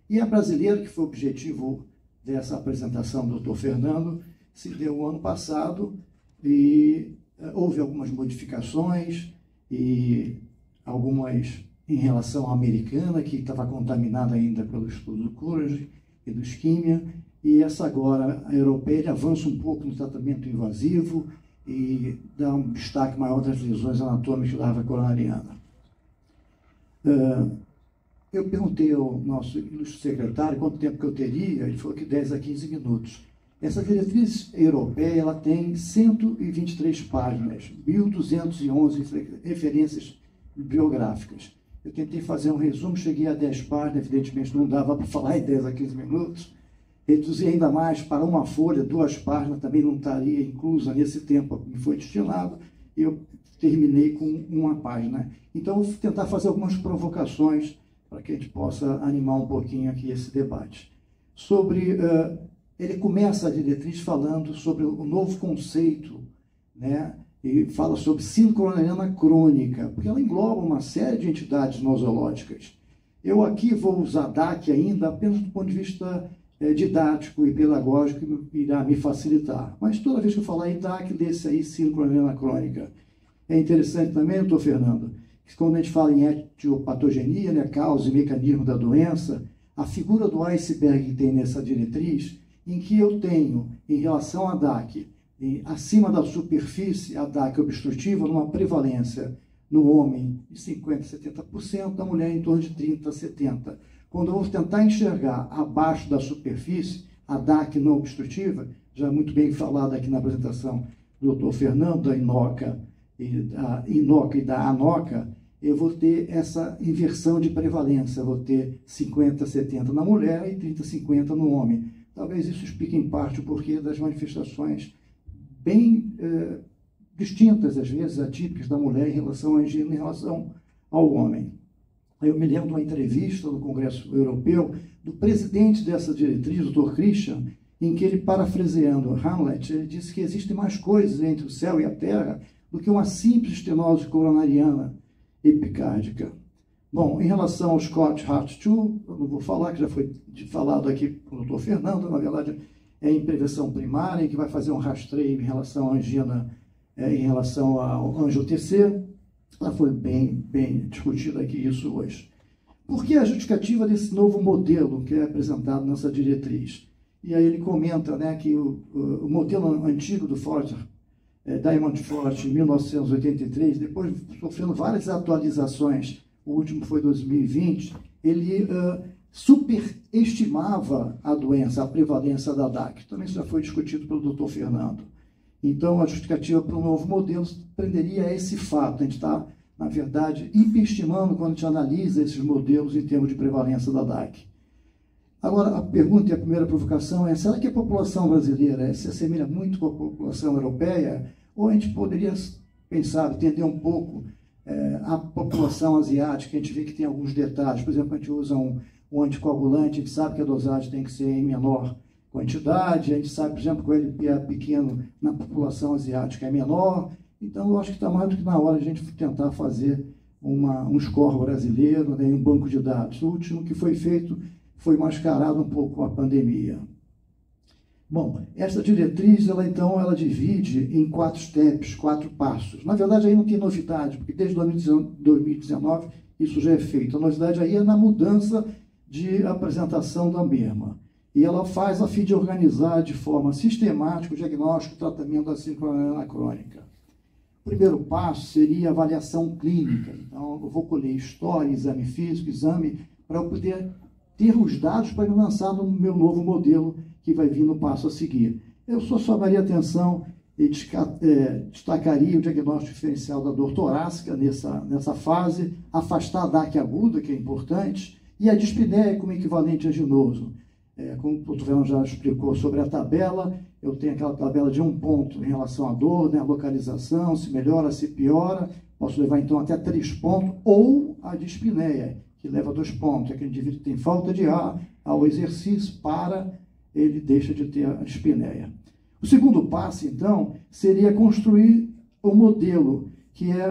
E a brasileira, que foi o objetivo dessa apresentação do Dr. Fernando, se deu o ano passado e houve algumas modificações e algumas em relação à americana, que estava contaminada ainda pelo estudo do Courage e do Ischemia, e essa agora, a europeia, avança um pouco no tratamento invasivo e dá um destaque maior das lesões anatômicas da árvore coronariana. Eu perguntei ao nosso ilustre secretário quanto tempo que eu teria, ele falou que 10 a 15 minutos. Essa diretriz europeia ela tem 123 páginas, 1.211 referências bibliográficas. Eu tentei fazer um resumo, cheguei a 10 páginas, evidentemente não dava para falar em 10 a 15 minutos. Reduzi ainda mais para uma folha, 2 páginas, também não estaria inclusa nesse tempo que me foi destinado. Eu terminei com 1 página. Então, eu vou tentar fazer algumas provocações para que a gente possa animar um pouquinho aqui esse debate. Ele começa a diretriz falando sobre o novo conceito, né? E fala sobre síndrome coronariana crônica, porque ela engloba uma série de entidades nosológicas. Eu aqui vou usar DAC ainda apenas do ponto de vista didático e pedagógico, que irá me facilitar. Mas toda vez que eu falar em DAC, desse aí, síndrome coronariana crônica. É interessante também, doutor Fernando, que quando a gente fala em etiopatogenia, né, causa e mecanismo da doença, a figura do iceberg que tem nessa diretriz, em que eu tenho, em relação à DAC, acima da superfície, a DAC obstrutiva, numa prevalência no homem de 50% a 70%, na mulher em torno de 30% a 70%. Quando eu vou tentar enxergar abaixo da superfície, a DAC não obstrutiva, já muito bem falado aqui na apresentação do Dr. Fernando, da INOCA e da ANOCA, eu vou ter essa inversão de prevalência, eu vou ter 50% a 70% na mulher e 30% a 50% no homem. Talvez isso explique em parte o porquê das manifestações bem distintas, às vezes, atípicas da mulher em relação à angina, em relação ao homem. Eu me lembro de uma entrevista no Congresso Europeu do presidente dessa diretriz, o Dr. Christian, em que ele, parafraseando Hamlet, ele disse que existem mais coisas entre o céu e a terra do que uma simples estenose coronariana epicárdica. Bom, em relação ao Scott Hart II, eu não vou falar, que já foi falado aqui pelo Dr. Fernando, na verdade é em prevenção primária, em que vai fazer um rastreio em relação à angina, em relação ao angiotensina. Ela foi bem discutida aqui isso hoje. Por que a justificativa desse novo modelo que é apresentado nessa diretriz? E aí ele comenta, né, que o modelo antigo do Ford, Diamond Ford, em 1983, depois sofrendo várias atualizações, o último foi 2020, ele superestimava a doença, a prevalência da DAC. Também isso já foi discutido pelo Dr. Fernando. Então, a justificativa para um novo modelo prenderia a esse fato. A gente está, na verdade, hiperestimando quando a gente analisa esses modelos em termos de prevalência da DAC. Agora, a pergunta e a primeira provocação é: será que a população brasileira se assemelha muito com a população europeia? Ou a gente poderia pensar, entender um pouco a população asiática? A gente vê que tem alguns detalhes. Por exemplo, a gente usa um anticoagulante, a gente sabe que a dosagem tem que ser em menor quantidade, a gente sabe, por exemplo, que o LPA pequeno na população asiática é menor. Então, eu acho que está mais do que na hora a gente tentar fazer um score brasileiro, né, um banco de dados. O último que foi feito foi mascarado um pouco com a pandemia. Bom, essa diretriz, ela divide em 4 steps, 4 passos. Na verdade, aí não tem novidade, porque desde 2019 isso já é feito. A novidade aí é na mudança de apresentação da mesma. E ela faz a fim de organizar de forma sistemática o diagnóstico e tratamento da síndrome coronariana crônica. O primeiro passo seria a avaliação clínica. Então, eu vou colher história, exame físico, para eu poder ter os dados para me lançar no meu novo modelo que vai vir no passo a seguir. Eu só chamaria atenção e destacaria o diagnóstico diferencial da dor torácica nessa fase, afastar a DAC aguda, que é importante, e a dispneia como equivalente anginoso. Como o Dr. Fernando já explicou sobre a tabela, eu tenho aquela tabela de 1 ponto em relação à dor, né, a localização, se melhora, se piora, posso levar então até 3 pontos, ou a dispneia, que leva 2 pontos, aquele indivíduo que tem falta de ar ao exercício, ele deixa de ter a dispneia. O segundo passo, então, seria construir o modelo, que é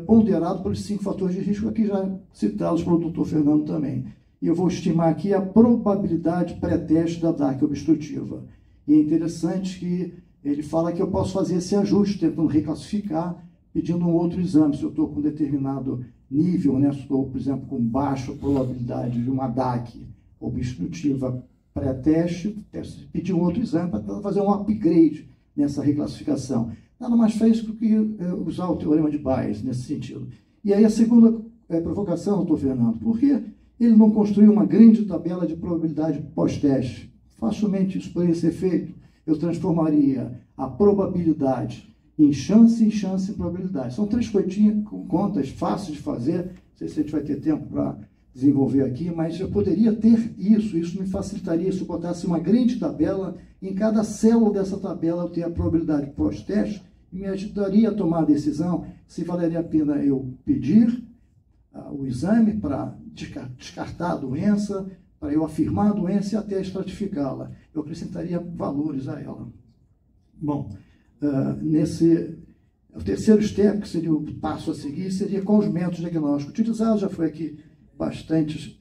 ponderado pelos 5 fatores de risco, aqui já citados pelo Dr. Fernando também. E eu vou estimar aqui a probabilidade pré-teste da DAC obstrutiva. E é interessante que ele fala que eu posso fazer esse ajuste, tentando reclassificar, pedindo um outro exame. Se eu estou com um determinado nível, né, se estou, por exemplo, com baixa probabilidade de uma DAC obstrutiva pré-teste, pedir um outro exame para fazer um upgrade nessa reclassificação. Nada mais fez do que usar o teorema de Bayes nesse sentido. E aí a segunda provocação, doutor Fernando, por que ele não construiu uma grande tabela de probabilidade pós-teste? Facilmente isso poderia ser feito. eu transformaria a probabilidade em chance em probabilidade. São três contas fáceis de fazer, não sei se a gente vai ter tempo para desenvolver aqui, mas eu poderia ter isso me facilitaria se eu botasse uma grande tabela, em cada célula dessa tabela eu ter a probabilidade pós-teste, e me ajudaria a tomar a decisão se valeria a pena eu pedir o exame para descartar a doença, para eu afirmar a doença e até estratificá-la. Eu acrescentaria valores a ela. Bom, o terceiro step, que seria o passo a seguir, seria quais os métodos diagnósticos utilizados. Já foi aqui bastante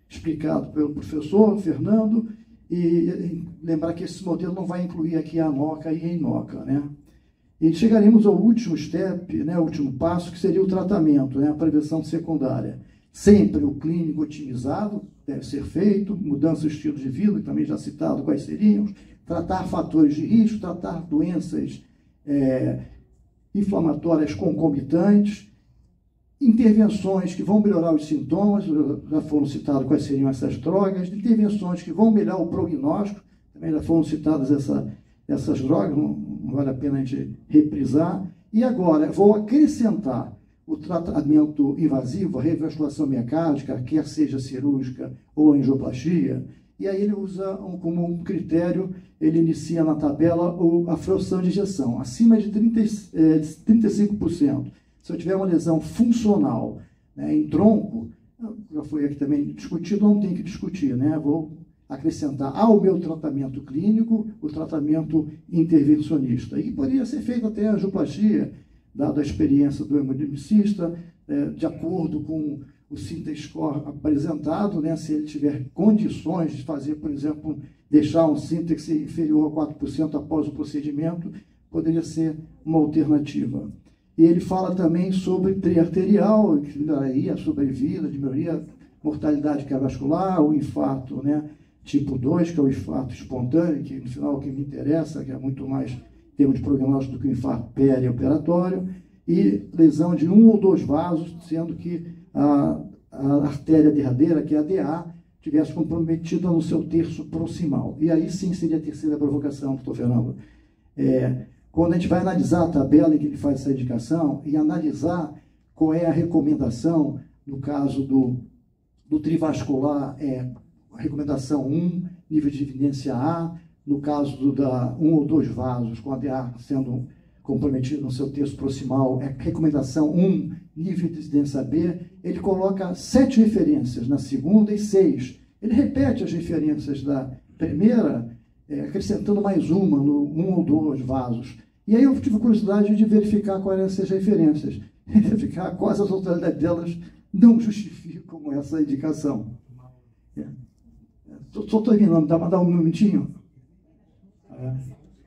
explicado pelo professor Fernando, e lembrar que esse modelo não vai incluir aqui a ANOCA e a INOCA, né? E chegaremos ao último step, né, o último passo, que seria o tratamento, né, a prevenção secundária. Sempre o clínico otimizado deve ser feito, mudança de estilo de vida, que também já citado quais seriam, tratar fatores de risco, tratar doenças inflamatórias concomitantes, intervenções que vão melhorar os sintomas, já foram citados quais seriam essas drogas, intervenções que vão melhorar o prognóstico, também já foram citadas essas drogas, não vale a pena a gente reprisar. E agora, vou acrescentar o tratamento invasivo, a revascularização miocárdica, quer seja cirúrgica ou angioplastia, e aí ele usa como um critério, ele inicia na tabela a fração de ejeção, acima de 35%. Se eu tiver uma lesão funcional, né, em tronco, já foi aqui também discutido, não tem que discutir, né? Vou acrescentar ao meu tratamento clínico o tratamento intervencionista. E poderia ser feita até a angioplastia, dada a experiência do hemodinamicista, de acordo com o Synthes Score apresentado, né, se ele tiver condições de fazer, por exemplo, deixar um Synthes inferior a 4% após o procedimento, poderia ser uma alternativa. E ele fala também sobre tria arterial, que melhoraria a sobrevida, diminuiria a mortalidade cardiovascular, o infarto, né, tipo 2, que é o infarto espontâneo, que no final é o que me interessa, que é muito mais em termos de prognóstico do que o infarto perioperatório, e lesão de um ou dois vasos, sendo que a artéria derradeira, que é a DA, tivesse comprometida no seu terço proximal. E aí sim seria a terceira provocação, doutor Fernando. Quando a gente vai analisar a tabela em que ele faz essa indicação e analisar qual é a recomendação, no caso do trivascular, a recomendação 1, nível de evidência A, no caso da 1 ou 2 vasos, com a DA sendo comprometido no seu terço proximal, recomendação 1, nível de evidência B, ele coloca 7 referências na segunda e 6. Ele repete as referências da primeira, acrescentando mais uma no 1 ou 2 vasos. E aí eu tive curiosidade de verificar quais eram essas referências, verificar quais a totalidade delas não justificam essa indicação. Estou terminando, dá um minutinho?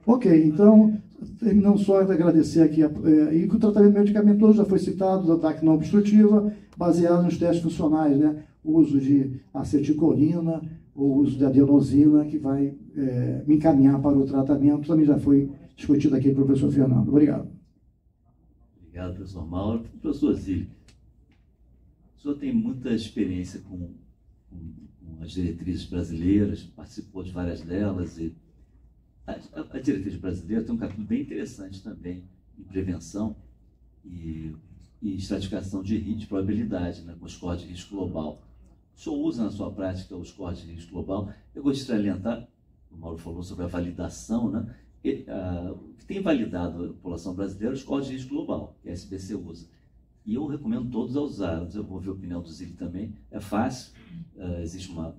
Ok, então, terminando só de agradecer aqui, e que o tratamento medicamentoso já foi citado, da ataque não obstrutiva, baseado nos testes funcionais, né? O uso de acetilcolina, o uso de adenosina, que vai me encaminhar para o tratamento, também já foi discutido aqui pelo professor Fernando. Obrigado. Obrigado, professor Mauro. Professor Zílio, o senhor tem muita experiência com as diretrizes brasileiras, participou de várias delas, e a diretriz brasileira tem um capítulo bem interessante também em prevenção e estratificação de risco, de probabilidade, né, com o score de risco global. O senhor usa na sua prática o score de risco global? Eu gostaria de salientar, o Mauro falou sobre a validação, né? O que tem validado a população brasileira é o score de risco global, que a SBC usa. E eu recomendo todos a usar. Eu vou ver a opinião do Zílio também. É fácil, existe uma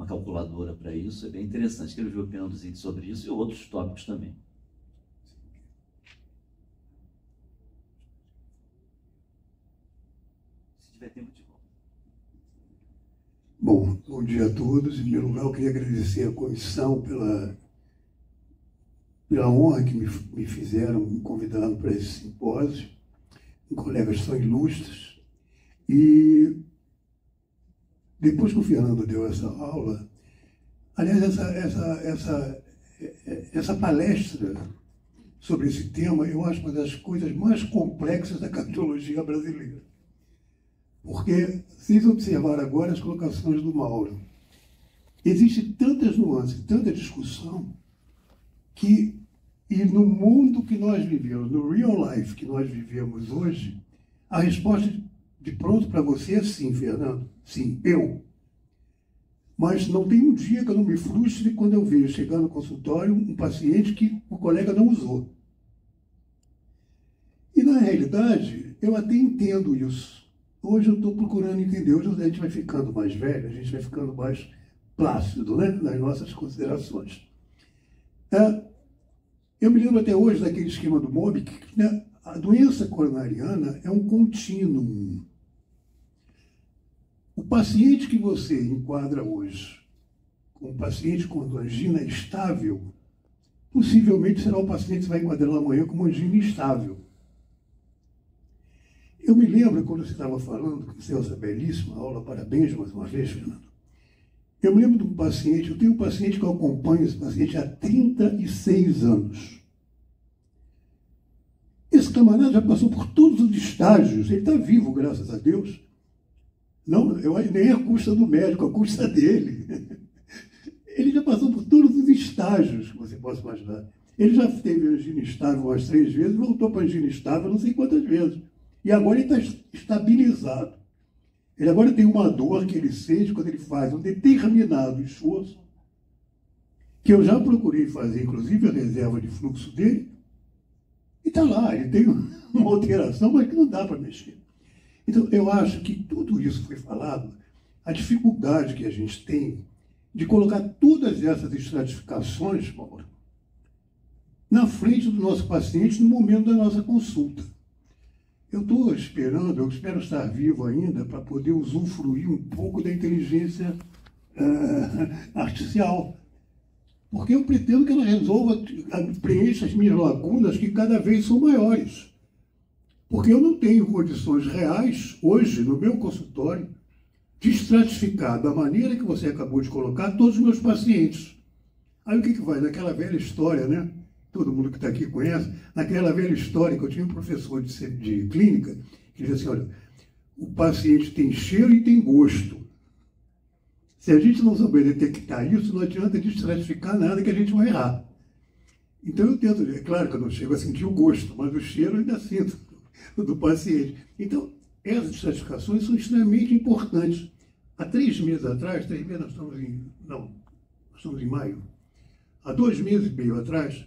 calculadora para isso, é bem interessante. Quero ver a opinião do Zílio sobre isso e outros tópicos também. Se tiver tempo de volta. Bom dia a todos. Em primeiro lugar, eu queria agradecer a comissão pela honra que me fizeram, me convidando para esse simpósio. Os colegas são ilustres. E depois que o Fernando deu essa aula, aliás, essa palestra sobre esse tema, eu acho uma das coisas mais complexas da cardiologia brasileira. Porque, vocês observaram agora as colocações do Mauro, existem tantas nuances, tanta discussão, e no mundo que nós vivemos, no real life que nós vivemos hoje, a resposta de pronto para você é sim, Fernando. Sim, eu. Mas não tem um dia que eu não me frustre quando eu vejo chegar no consultório um paciente que o colega não usou. E, na realidade, eu até entendo isso. Hoje eu estou procurando entender. Hoje a gente vai ficando mais velho, a gente vai ficando mais plácido, né, nas nossas considerações. Eu me lembro até hoje daquele esquema do Mobic, né? A doença coronariana é um contínuo. O paciente que você enquadra hoje como paciente com angina estável, possivelmente será o paciente que você vai enquadrar amanhã como angina instável. Eu me lembro, quando você estava falando, que Celso é belíssima aula, parabéns mais uma vez, Fernando. Eu me lembro de um paciente, eu tenho um paciente que eu acompanho esse paciente há 36 anos. Esse camarada já passou por todos os estágios, ele está vivo, graças a Deus. Não, nem a custa do médico, a custa dele. Ele já passou por todos os estágios que você possa imaginar. Ele já teve angina estável umas 3 vezes, voltou para angina estável não sei quantas vezes. E agora ele está estabilizado. Ele agora tem uma dor que ele sente quando ele faz um determinado esforço, que eu já procurei fazer, inclusive, a reserva de fluxo dele, e está lá, ele tem uma alteração, mas que não dá para mexer. Então, eu acho que tudo isso foi falado, a dificuldade que a gente tem de colocar todas essas estratificações, Paulo, na frente do nosso paciente no momento da nossa consulta. Eu estou esperando, eu espero estar vivo ainda para poder usufruir um pouco da inteligência artificial. Porque eu pretendo que ela resolva, preencha as minhas lacunas que cada vez são maiores. Porque eu não tenho condições reais, hoje, no meu consultório, de estratificar da maneira que você acabou de colocar todos os meus pacientes. Aí o que vai? Naquela velha história, né? Todo mundo que está aqui conhece, naquela velha história que eu tinha um professor de clínica, que dizia assim, olha, o paciente tem cheiro e tem gosto. Se a gente não souber detectar isso, não adianta de estratificar nada que a gente vai errar. Então eu tento, é claro que eu não chego a sentir o gosto, mas o cheiro eu ainda sinto do paciente. Então, essas estratificações são extremamente importantes. Há 3 meses atrás, 3 meses, nós estamos em maio, há 2 meses e meio atrás,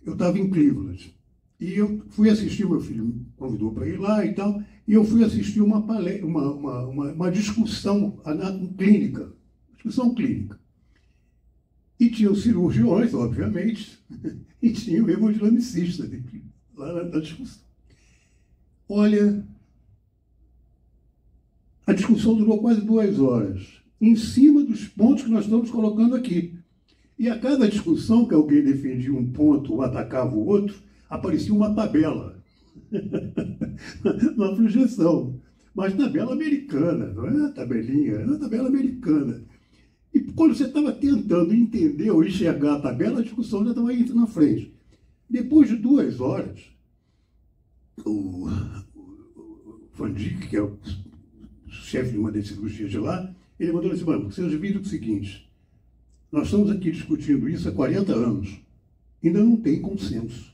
eu estava em Cleveland. E eu fui assistir, meu filho me convidou para ir lá e tal, e eu fui assistir uma discussão clínica. Discussão clínica. E tinha os cirurgiões, obviamente, e tinha o hemodinamicista lá na discussão. Olha, a discussão durou quase 2 horas, em cima dos pontos que nós estamos colocando aqui. E a cada discussão que alguém defendia um ponto ou atacava o outro, aparecia uma tabela, uma projeção. Mas tabela americana, não é uma tabelinha, é uma tabela americana. E quando você estava tentando entender ou enxergar a tabela, a discussão já estava aí na frente. Depois de 2 horas, o Van Dijk, que é o chefe de uma das cirurgias de lá, ele mandou assim, mano, vocês viram o seguinte, nós estamos aqui discutindo isso há 40 anos, ainda não tem consenso.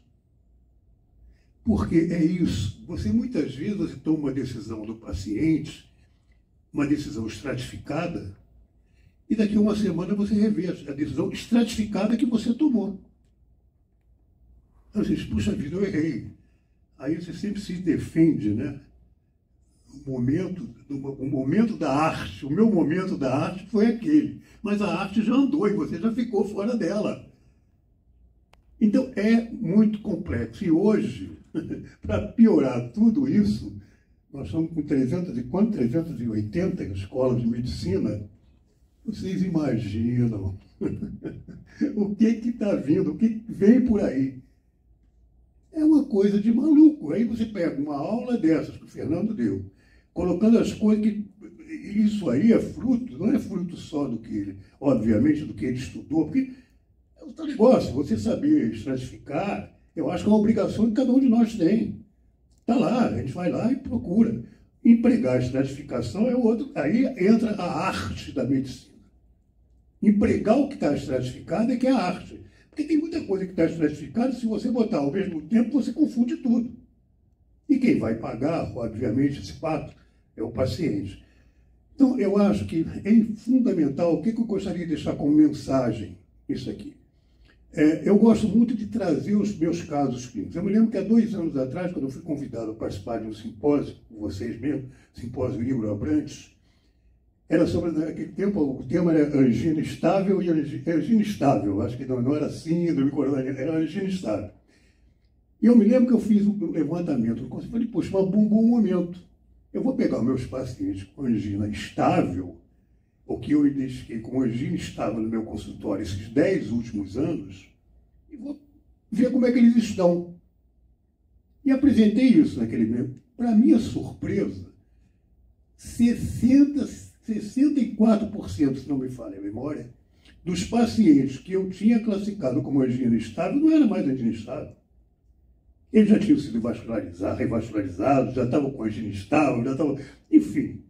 Porque é isso, você muitas vezes você toma uma decisão do paciente, uma decisão estratificada, e daqui a uma semana você revê a decisão estratificada que você tomou. Então você diz, puxa vida, eu errei. Aí você sempre se defende, né? O momento da arte, o meu momento da arte foi aquele. Mas a arte já andou e você já ficou fora dela. Então é muito complexo. E hoje, para piorar tudo isso, nós estamos com 380 escolas de medicina. Vocês imaginam o que está vindo, o que vem por aí. É uma coisa de maluco. Aí você pega uma aula dessas que o Fernando deu, colocando as coisas que... Isso aí é fruto, não é fruto só do que ele, obviamente, do que ele estudou, porque é um negócio, você saber estratificar, eu acho que é uma obrigação que cada um de nós tem. Está lá, a gente vai lá e procura. Empregar a estratificação é outro, aí entra a arte da medicina. Empregar o que está estratificado é que é a arte. Porque Porque tem muita coisa que está estratificada, se você botar ao mesmo tempo, você confunde tudo. E quem vai pagar, obviamente, esse pato é o paciente. Então, eu acho que é fundamental, o que eu gostaria de deixar como mensagem, isso aqui. Eu gosto muito de trazer os meus casos clínicos. Eu me lembro que há 2 anos atrás, quando eu fui convidado a participar de um simpósio, com vocês mesmos, simpósio Igor Abrantes, era sobre, naquele tempo, o tema era angina estável e angina estável. Acho que não era síndrome coronariana, era angina estável. E eu me lembro que eu fiz um levantamento no conselho, falei, poxa, mas um bom momento. Eu vou pegar meus pacientes com angina estável, o que eu identifiquei como angina estável no meu consultório esses 10 últimos anos, e vou ver como é que eles estão. E apresentei isso naquele momento. Para minha surpresa, 64%, se não me falha a memória, dos pacientes que eu tinha classificado como angina estável não era mais angina estável. Eles já tinham sido revascularizados, já estavam com angina estável, já estavam... Enfim,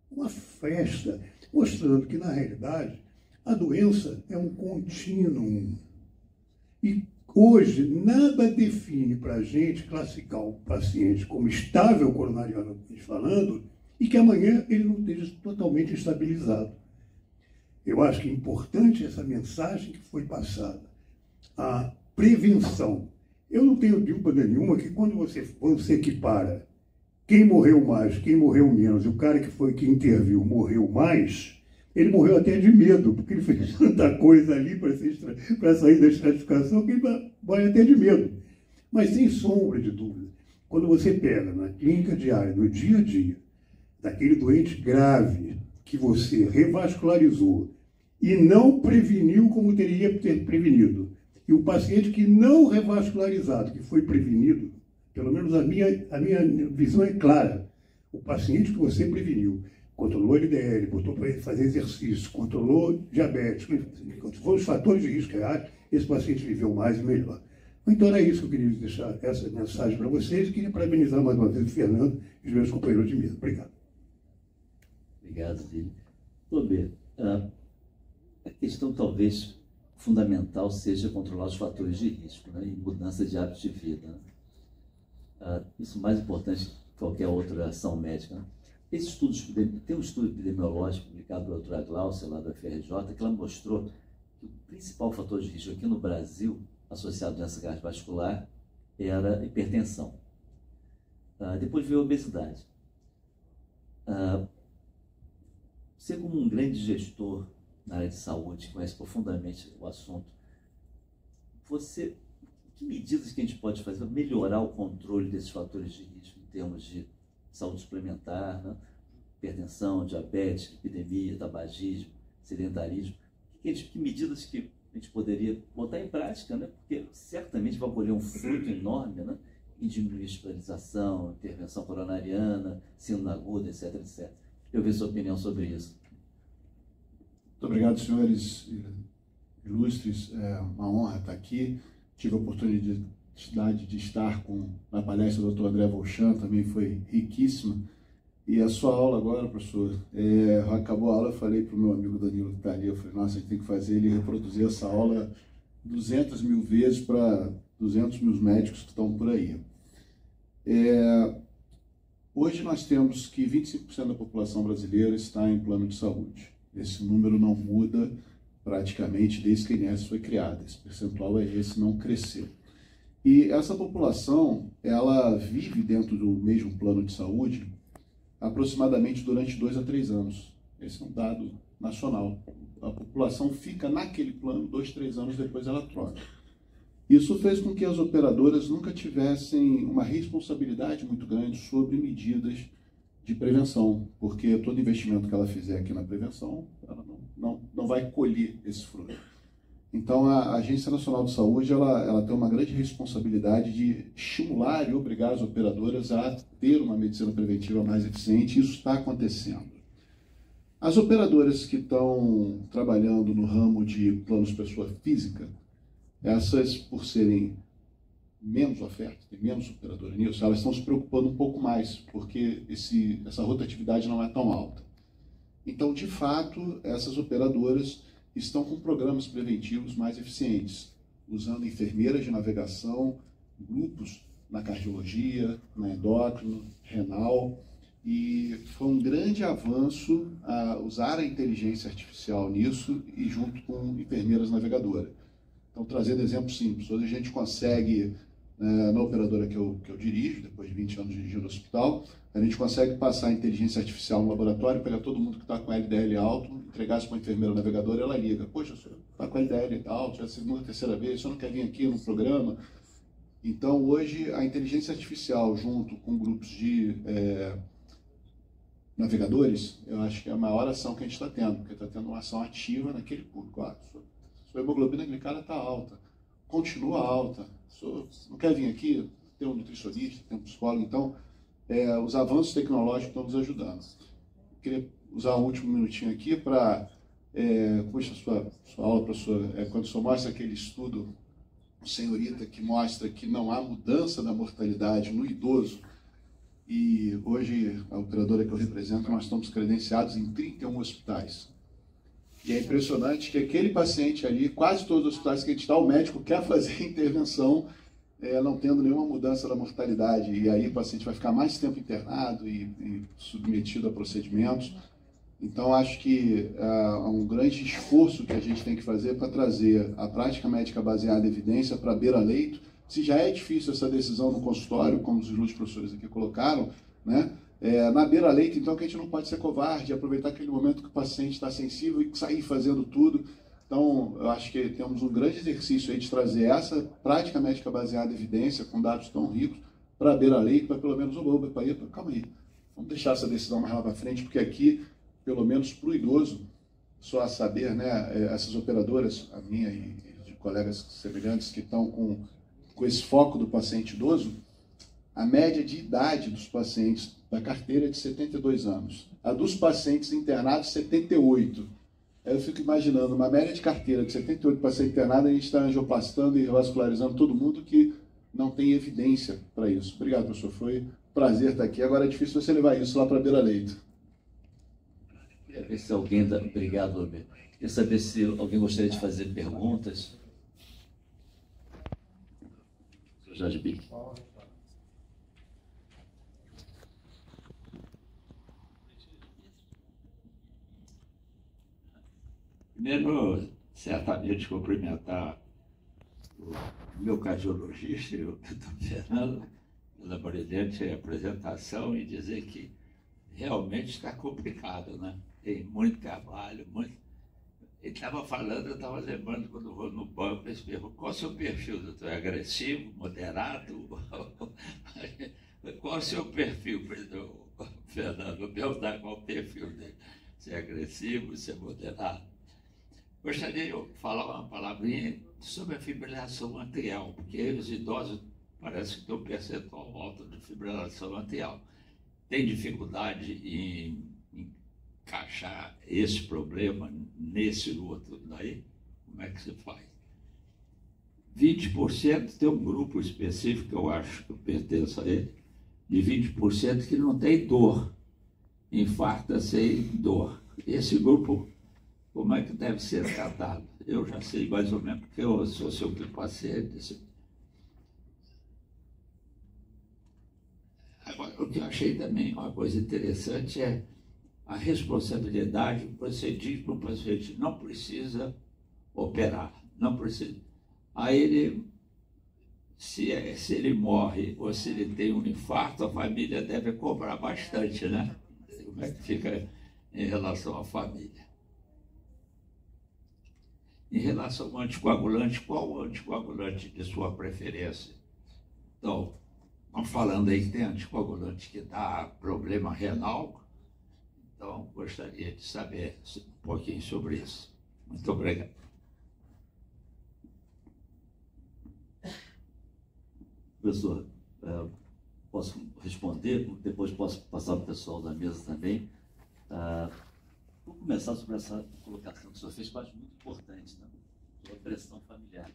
uma festa mostrando que, na realidade, a doença é um contínuo. E hoje, nada define para a gente classificar o paciente como estável coronarianamente falando e que amanhã ele não esteja totalmente estabilizado. Eu acho que é importante essa mensagem que foi passada. A prevenção. Eu não tenho dúvida nenhuma que quando você equipara quem morreu mais, quem morreu menos, e o cara que interviu morreu mais, ele morreu até de medo, porque ele fez tanta coisa ali para sair da estratificação que ele vai até de medo. Mas sem sombra de dúvida, quando você pega na clínica diária, no dia a dia, daquele doente grave que você revascularizou e não preveniu como teria que ter prevenido, e o paciente que não revascularizado, que foi prevenido, pelo menos a minha visão é clara, o paciente que você preveniu, controlou LDL, botou para ele fazer exercício, controlou diabetes, controlou os fatores de risco reais, esse paciente viveu mais e melhor. Então era isso que eu queria deixar, essa mensagem para vocês, e queria parabenizar mais uma vez o Fernando e os meus companheiros de mesa. Obrigado. Obrigado, Lílio. Tober, a questão talvez fundamental seja controlar os fatores de risco, né, e mudança de hábitos de vida. Né? Isso mais importante que qualquer outra ação médica. Né? Tem um estudo epidemiológico publicado pela doutora Glaucia, lá da FRJ, que ela mostrou que o principal fator de risco aqui no Brasil, associado à doença cardiovascular, era a hipertensão. Depois veio a obesidade. Você, como um grande gestor na área de saúde, que conhece profundamente o assunto, que medidas que a gente pode fazer para melhorar o controle desses fatores de risco em termos de saúde suplementar, né? Hipertensão, diabetes, epidemia, tabagismo, sedentarismo? Que medidas que a gente poderia botar em prática, né? Porque certamente vai colher um fruto enorme, né? Em diminuir a hospitalização, intervenção coronariana, síndrome aguda, etc, etc. Eu vi sua opinião sobre isso. Muito obrigado, senhores ilustres. É uma honra estar aqui. Tive a oportunidade de estar na palestra do Dr. André Volchan, também foi riquíssima. E a sua aula agora, professor, acabou a aula, eu falei para o meu amigo Danilo que está ali, eu falei, nossa, a gente tem que fazer ele reproduzir essa aula 200 mil vezes para 200 mil médicos que estão por aí. Hoje nós temos que 25% da população brasileira está em plano de saúde. Esse número não muda praticamente desde que a INSS foi criada. Esse percentual é esse, não cresceu. E essa população, ela vive dentro do mesmo plano de saúde aproximadamente durante 2 a 3 anos. Esse é um dado nacional. A população fica naquele plano 2, 3 anos, depois ela troca. Isso fez com que as operadoras nunca tivessem uma responsabilidade muito grande sobre medidas de prevenção, porque todo investimento que ela fizer aqui na prevenção, ela não vai colher esse fruto. Então, a Agência Nacional de Saúde, ela tem uma grande responsabilidade de estimular e obrigar as operadoras a ter uma medicina preventiva mais eficiente, e isso está acontecendo. As operadoras que estão trabalhando no ramo de planos pessoa física, essas, por serem menos oferta, tem menos operadora nisso, elas estão se preocupando um pouco mais, porque essa rotatividade não é tão alta. Então, de fato, essas operadoras estão com programas preventivos mais eficientes. usando enfermeiras de navegação, grupos na cardiologia, na endócrino, renal, e foi um grande avanço usar a inteligência artificial nisso e junto com enfermeiras navegadoras. Então, trazendo exemplos simples, hoje a gente consegue, na operadora que eu dirijo, depois de 20 anos dirigindo o hospital, a gente consegue passar a inteligência artificial no laboratório, pegar todo mundo que está com LDL alto, entregar isso para a enfermeira navegadora e ela liga. Poxa, o senhor está com LDL alto, já é a segunda, terceira vez, o senhor não quer vir aqui no programa? Então, hoje, a inteligência artificial, junto com grupos de navegadores, eu acho que é a maior ação que a gente está tendo, porque está tendo uma ação ativa naquele público. Sua hemoglobina glicada está alta, continua alta, não quer vir aqui? Tem um nutricionista, tem um psicólogo, então os avanços tecnológicos estão nos ajudando. Eu queria usar um último minutinho aqui para, puxa sua aula, quando o senhor mostra aquele estudo, senhorita, que mostra que não há mudança da mortalidade no idoso, e hoje, a operadora que eu represento, nós estamos credenciados em 31 hospitais. E é impressionante que aquele paciente ali, quase todos os hospitais que a gente está, o médico quer fazer a intervenção, não tendo nenhuma mudança da mortalidade. E aí o paciente vai ficar mais tempo internado e submetido a procedimentos. Então, acho que há um grande esforço que a gente tem que fazer para trazer a prática médica baseada em evidência para a beira-leito. Se já é difícil essa decisão no consultório, como os ilustres professores aqui colocaram, né? Na beira-leito, então, que a gente não pode ser covarde, aproveitar aquele momento que o paciente está sensível e sair fazendo tudo. Então, eu acho que temos um grande exercício aí de trazer essa prática médica baseada em evidência, com dados tão ricos, para a beira-leito, para pelo menos calma aí, vamos deixar essa decisão mais lá para frente, porque aqui, pelo menos para o idoso, só a saber, né, essas operadoras, a minha e de colegas semelhantes que estão com esse foco do paciente idoso, a média de idade dos pacientes da carteira é de 72 anos. A dos pacientes internados, 78. Aí eu fico imaginando, uma média de carteira de 78 pacientes internados, a gente está angioplastando e revascularizando todo mundo que não tem evidência para isso. Obrigado, professor. Foi um prazer estar aqui. Agora é difícil você levar isso lá para a beira-leito. Se alguém obrigado, Roberto. Queria saber se alguém gostaria de fazer perguntas. Jorge Bic. Primeiro, certamente cumprimentar o meu cardiologista, o doutor Fernando, pela brilhante apresentação e dizer que realmente está complicado, né? Tem muito trabalho, muito... Ele estava falando, eu estava lembrando quando vou no banco, eles perguntam, qual é o seu perfil, doutor? É agressivo, moderado? Qual é o seu perfil, Fernando? Vou perguntar qual é o perfil dele. Se é agressivo, se é moderado. Gostaria de falar uma palavrinha sobre a fibrilação atrial, porque os idosos parece que têm um percentual alto de fibrilação atrial. Tem dificuldade em encaixar esse problema nesse outro daí? Como é que se faz? 20% tem um grupo específico, eu acho que eu pertenço a ele, de 20% que não tem dor, infarta sem dor. Esse grupo, como é que deve ser tratado? Eu já sei mais ou menos, porque eu sou seu paciente. Agora, o que eu achei também uma coisa interessante é a responsabilidade, você diz para o paciente, não precisa operar, não precisa. Aí ele, se ele morre ou se ele tem um infarto, a família deve cobrar bastante, né? Como é que fica em relação à família? Em relação ao anticoagulante, qual o anticoagulante de sua preferência? Então, estamos falando aí que tem anticoagulante que dá problema renal, então gostaria de saber um pouquinho sobre isso. Muito obrigado. Professor, posso responder, depois posso passar para o pessoal da mesa também. Vou começar sobre essa colocação que o senhor fez, que eu acho muito importante, né? Sobre a pressão familiar.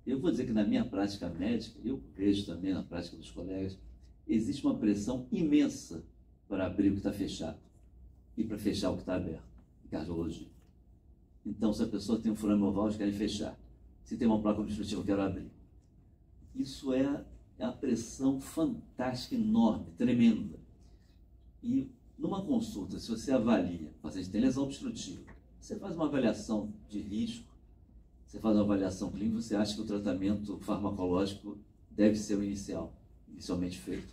Eu vou dizer que na minha prática médica, eu vejo também na prática dos colegas, existe uma pressão imensa para abrir o que está fechado e para fechar o que está aberto, em cardiologia. Então, se a pessoa tem um furano oval, eles querem fechar. Se tem uma placa obstrutiva, eu quero abrir. Isso é a pressão fantástica, enorme, tremenda. E numa consulta, se você avalia, o paciente tem lesão obstrutiva, você faz uma avaliação de risco, você faz uma avaliação clínica, você acha que o tratamento farmacológico deve ser o inicialmente feito.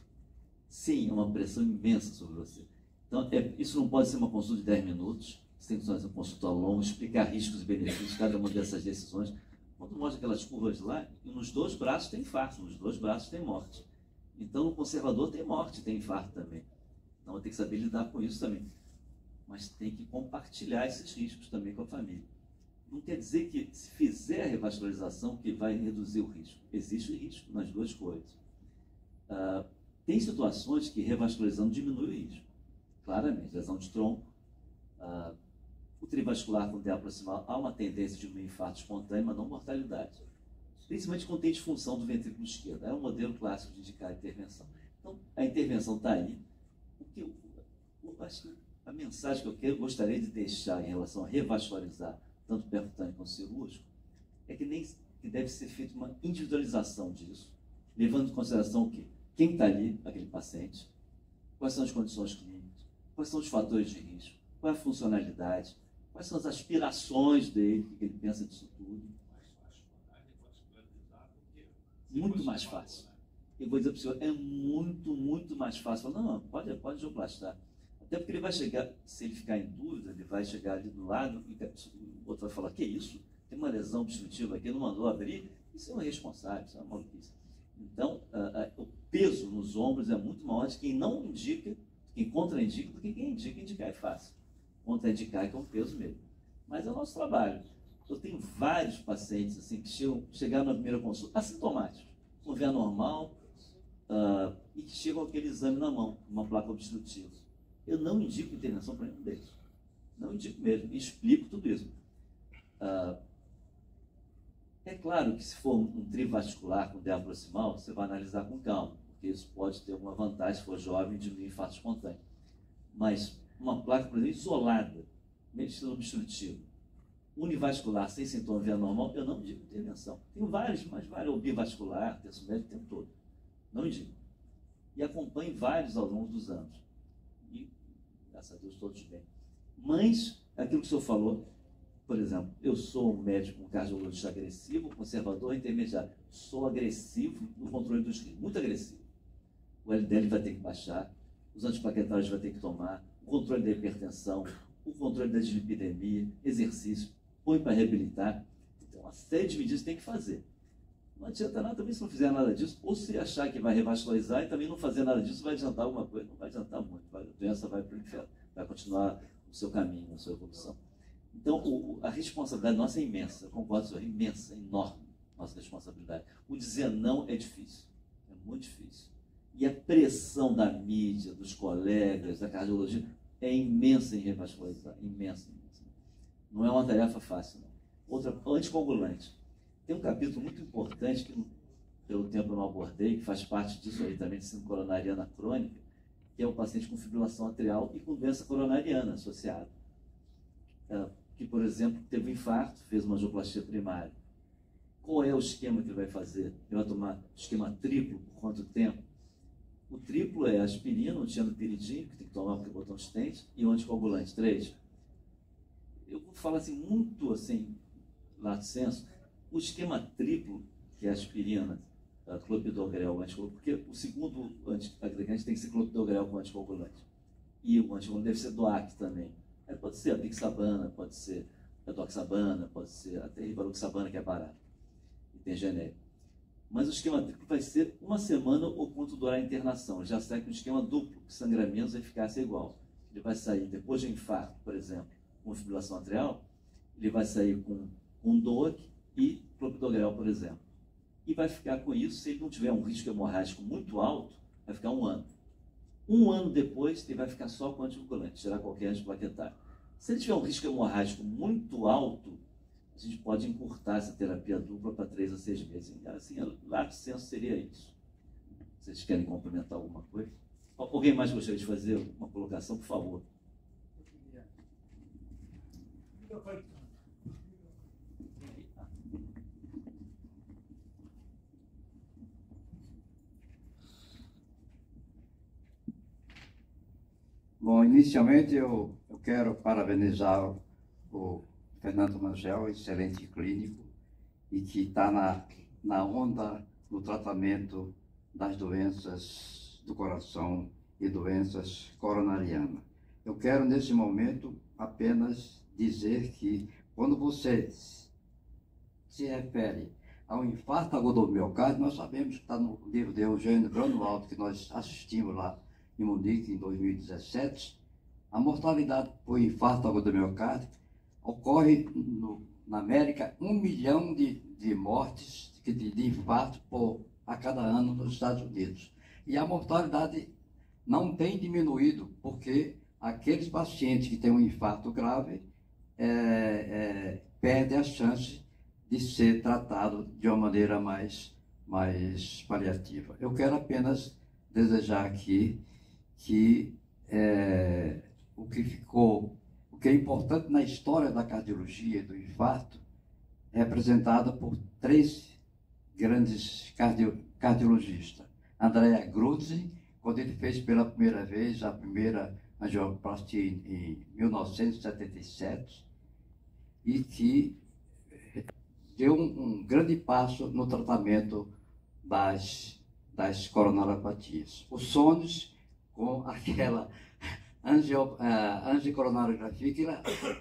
Sim, é uma pressão imensa sobre você. Então, isso não pode ser uma consulta de 10 minutos, você tem que fazer uma consulta longa, explicar riscos e benefícios de cada uma dessas decisões. Quando mostra aquelas curvas lá, nos 2 braços tem infarto, nos 2 braços tem morte. Então, no conservador tem morte, tem infarto também. Então, tem que saber lidar com isso também. Mas tem que compartilhar esses riscos também com a família. Não quer dizer que, se fizer a revascularização, que vai reduzir o risco. Existe risco nas 2 coisas. Tem situações que revascularizando diminui o risco. Claramente, lesão de tronco, o trivascular com TEA proximal, há uma tendência de um infarto espontâneo, mas não mortalidade. Principalmente quando tem disfunção do ventrículo esquerdo. É um modelo clássico de indicar a intervenção. Então, a intervenção está aí. O que eu acho que a mensagem que eu gostaria de deixar em relação a revascularizar, tanto percutâneo quanto cirúrgico, é que deve ser feita uma individualização disso, levando em consideração o quê? Quem está ali, aquele paciente, quais são as condições clínicas, quais são os fatores de risco, qual é a funcionalidade, quais são as aspirações dele, o que ele pensa disso tudo. Muito mais fácil. Eu vou dizer para o senhor, é muito, muito mais fácil. Não, pode angioplastar. Até porque ele vai chegar, se ele ficar em dúvida, ele vai chegar ali do lado e o outro vai falar, que isso? Tem uma lesão obstrutiva aqui, não mandou abrir. Isso é uma irresponsável, isso é uma maluquice. Então, o peso nos ombros é muito maior de quem não indica, quem contraindica, do que quem indica. Indicar é fácil. Contraindicar é que é um peso mesmo. Mas é o nosso trabalho. Eu tenho vários pacientes assim, que chegaram na primeira consulta assintomáticos, com veia normal, e que chegam com aquele exame na mão, uma placa obstrutiva. Eu não indico intervenção para nenhum deles. Não indico mesmo. E explico tudo isso. É claro que se for um trivascular com TEA proximal, você vai analisar com calma, porque isso pode ter alguma vantagem se for jovem de um infarto espontâneo. Mas uma placa, por exemplo, isolada, medicina obstrutiva, univascular, sem sintoma veia normal, eu não indico intervenção. Tenho vários, mas vários, o bivascular, terço médio, tem todo. Não indico. E acompanho vários ao longo dos anos. E, graças a Deus, todos bem. Mas, aquilo que o senhor falou, por exemplo, eu sou um médico, um cardiologista agressivo, conservador, intermediário. Sou agressivo no controle dos riscos, muito agressivo. O LDL vai ter que baixar, os antiplaquetários vai ter que tomar, o controle da hipertensão, o controle da dislipidemia, exercício, põe para reabilitar. Então, uma série de medidas tem que fazer. Não adianta nada também se não fizer nada disso, ou se achar que vai revascularizar e também não fazer nada disso, vai adiantar alguma coisa, não vai adiantar muito, a doença vai para o inferno, vai continuar o seu caminho, a sua evolução. Então, a responsabilidade nossa é imensa, eu concordo com o senhor, é imensa, enorme, nossa responsabilidade. O dizer não é difícil, é muito difícil. E a pressão da mídia, dos colegas, da cardiologia, é imensa em revascularizar, imensa, imensa. Não é uma tarefa fácil, não. Outra, anticoagulante. Tem um capítulo muito importante que, pelo tempo eu não abordei, que faz parte disso aí também, de síndrome coronariana crônica, que é o paciente com fibrilação atrial e com doença coronariana associada. Que, por exemplo, teve um infarto, fez uma angioplastia primária. Qual é o esquema que ele vai fazer? Ele vai tomar esquema triplo por quanto tempo? O triplo é aspirina, o tianopiridina, que tem que tomar porque botou um stent, e o anticoagulante, 3. Eu vou falar assim, muito assim, lato senso, o esquema triplo, que é a aspirina, a clopidogrel, o anticoagulante, porque o segundo antiagregante tem que ser clopidogrel com anticoagulante. E o anticoagulante deve ser DOAC também. Aí pode ser a pixabana, pode ser a doxabana, pode ser até a rivaroxabana, que é barata, e tem genérico. Mas o esquema triplo vai ser uma semana ou quanto durar a internação. Já sai com o esquema duplo, que sangra menos, a eficácia é igual. Ele vai sair depois de infarto, por exemplo, com fibrilação atrial, ele vai sair com DOAC e clopidogrel, por exemplo. E vai ficar com isso, se ele não tiver um risco hemorrágico muito alto, vai ficar 1 ano. 1 ano depois, ele vai ficar só com anticoagulante, tirar qualquer antiplaquetário. Se ele tiver um risco hemorrágico muito alto, a gente pode encurtar essa terapia dupla para 3 a 6 meses. Assim, lato senso seria isso. Vocês querem complementar alguma coisa? Alguém mais gostaria de fazer uma colocação, por favor? Bom, inicialmente eu quero parabenizar o Fernando Rangel, excelente clínico, e que está na onda do tratamento das doenças do coração e doenças coronarianas. Eu quero, nesse momento, apenas dizer que, quando você se refere ao infarto agudo do miocárdio, nós sabemos que está no livro de Eugênio Grunwald, que nós assistimos lá em Munique, em 2017, a mortalidade por infarto agudo do miocárdio ocorre na América 1 milhão de mortes de infarto a cada ano nos Estados Unidos. E a mortalidade não tem diminuído, porque aqueles pacientes que têm um infarto grave perdem a chance de ser tratado de uma maneira mais paliativa. Eu quero apenas desejar aqui que o que é importante na história da cardiologia e do infarto é representada por 3 grandes cardiologistas. Andrea Gruzzi, quando ele fez pela primeira vez a primeira angioplastia em 1977, e que deu um grande passo no tratamento das coronariopatias. O Sones, com aquela angiocoronariografia que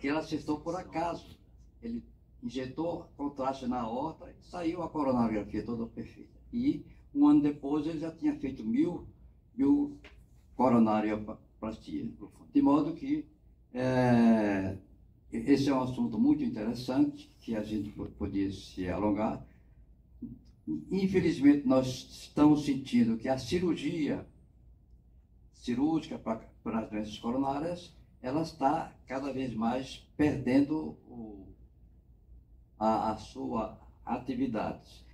ele acertou por acaso. Ele injetou contraste na aorta e saiu a coronariografia toda perfeita. E um ano depois ele já tinha feito 1000 coronarioplastias. De modo que esse é um assunto muito interessante, que a gente podia se alongar. Infelizmente, nós estamos sentindo que a cirúrgica para as doenças coronárias, ela está cada vez mais perdendo a sua atividade.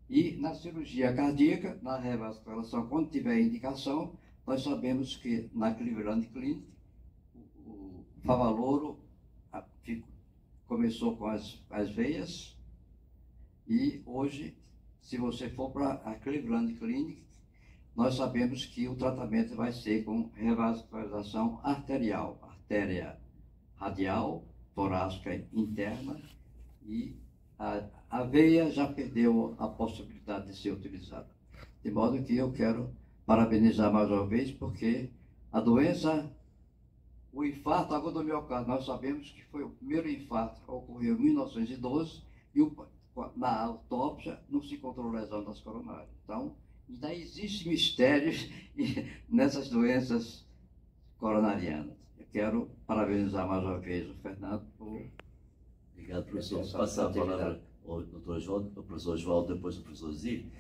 E na cirurgia cardíaca, na revascularização, quando tiver indicação, nós sabemos que na Cleveland Clinic, o Favaloro começou com as veias, e hoje, se você for para a Cleveland Clinic, nós sabemos que o tratamento vai ser com revascularização arterial, artéria radial, torácica interna, e a veia já perdeu a possibilidade de ser utilizada. De modo que eu quero parabenizar mais uma vez, porque a doença, o infarto agudo do miocárdio, nós sabemos que foi o primeiro infarto que ocorreu em 1912, e na autópsia não se encontrou lesão das coronárias. Então, ainda existem mistérios nessas doenças coronarianas. Eu quero parabenizar mais uma vez o Fernando por... Obrigado, professor. Vou passar a palavra ao doutor Oswaldo, ao professor Oswaldo, depois ao professor Zílio.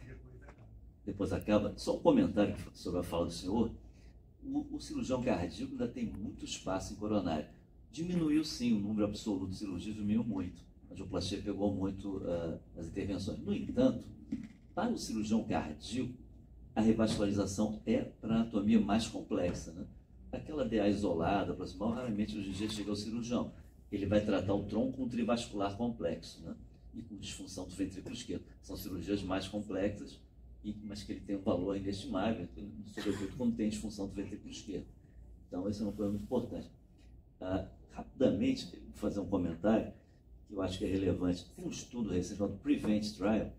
Depois acaba. Só um comentário sobre a fala do senhor. O cirurgião cardíaco ainda tem muito espaço em coronária. Diminuiu sim o número absoluto de cirurgias, diminuiu muito. A angioplastia pegou muito as intervenções. No entanto, para o cirurgião cardíaco, a revascularização é para anatomia mais complexa, né? Aquela DA isolada, proximal, raramente hoje em dia chega ao cirurgião. Ele vai tratar o tronco com um trivascular complexo, né? E com disfunção do ventrículo esquerdo. São cirurgias mais complexas, mas que ele tem um valor inestimável, sobretudo quando tem disfunção do ventrículo esquerdo. Então, esse é um problema muito importante. Rapidamente, vou fazer um comentário que eu acho que é relevante. Tem um estudo recente chamado Prevent Trial,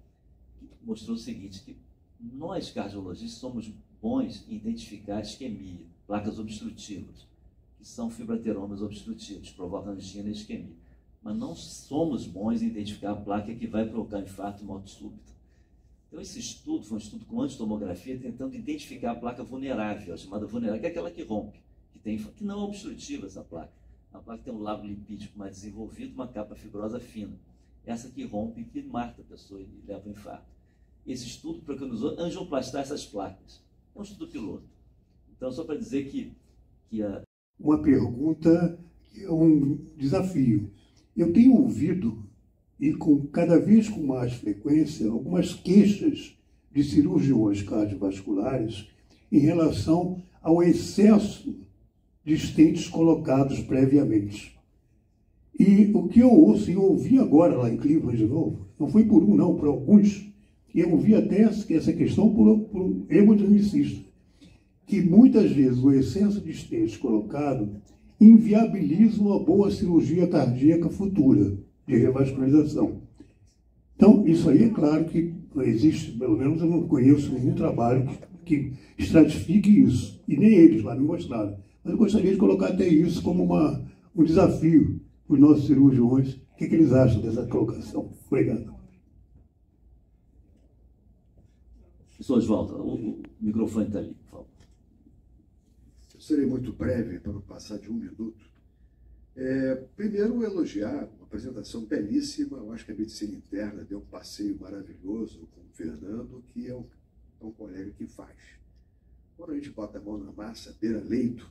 que mostrou o seguinte, que nós, cardiologistas, somos bons em identificar isquemia, placas obstrutivas, que são fibrateromas obstrutivos, provocam angina e isquemia. Mas não somos bons em identificar a placa que vai provocar infarto e morte súbita. Então, esse estudo foi um estudo com antitomografia, tentando identificar a placa vulnerável, a chamada vulnerável, que é aquela que rompe, que não é obstrutiva essa placa. A placa tem um lago lipídico mais desenvolvido, uma capa fibrosa fina. Essa que rompe e que mata a pessoa e leva ao infarto. Esse estudo preconizou angioplastar essas placas. É um estudo piloto. Então, só para dizer que Uma pergunta que é um desafio. Eu tenho ouvido, e cada vez com mais frequência, algumas queixas de cirurgiões cardiovasculares em relação ao excesso de stents colocados previamente. E o que eu ouço, e eu ouvi agora lá em Cleveland de novo, não foi por um não, por alguns, e eu ouvi até essa questão por um hemodinamicista. que muitas vezes o excesso de estente colocado inviabiliza uma boa cirurgia cardíaca futura de revascularização. Então, isso aí é claro que não existe, pelo menos eu não conheço nenhum trabalho que estratifique isso, e nem eles lá me mostraram. Mas eu gostaria de colocar até isso como um desafio para os nossos cirurgiões. O que eles acham dessa colocação? Obrigado. Professor Oswaldo, o microfone está ali, por favor. Eu serei muito breve para não passar de 1 minuto. Primeiro, elogiar uma apresentação belíssima. Eu acho que a medicina interna deu um passeio maravilhoso com o Fernando, que é um colega que faz. Quando a gente bota a mão na massa, beira-leito,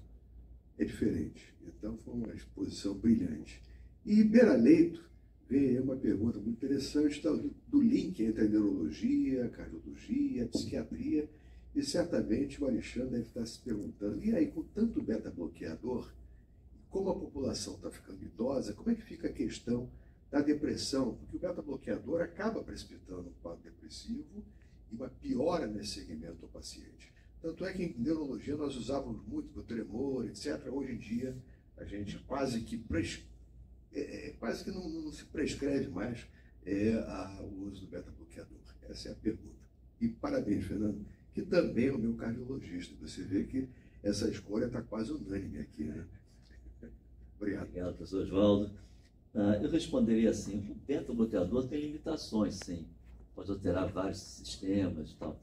é diferente. Então, foi uma exposição brilhante. E beira-leito, vem uma pergunta muito interessante do link entre a neurologia, a cardiologia, a psiquiatria, e certamente o Alexandre deve estar se perguntando, e aí, com tanto beta-bloqueador, como a população está ficando idosa, como é que fica a questão da depressão? Porque o beta-bloqueador acaba precipitando um quadro depressivo e uma piora nesse segmento do paciente. Tanto é que em neurologia nós usávamos muito o tremor, etc. Hoje em dia, a gente quase que não se prescreve mais o uso do beta-bloqueador. Essa é a pergunta. E parabéns, Fernando, que também é o meu cardiologista. Você vê que essa escolha está quase unânime aqui, né? Obrigado. Obrigado, professor Oswaldo. Eu responderia assim: o beta-bloqueador tem limitações, sim. Pode alterar vários sistemas e tal.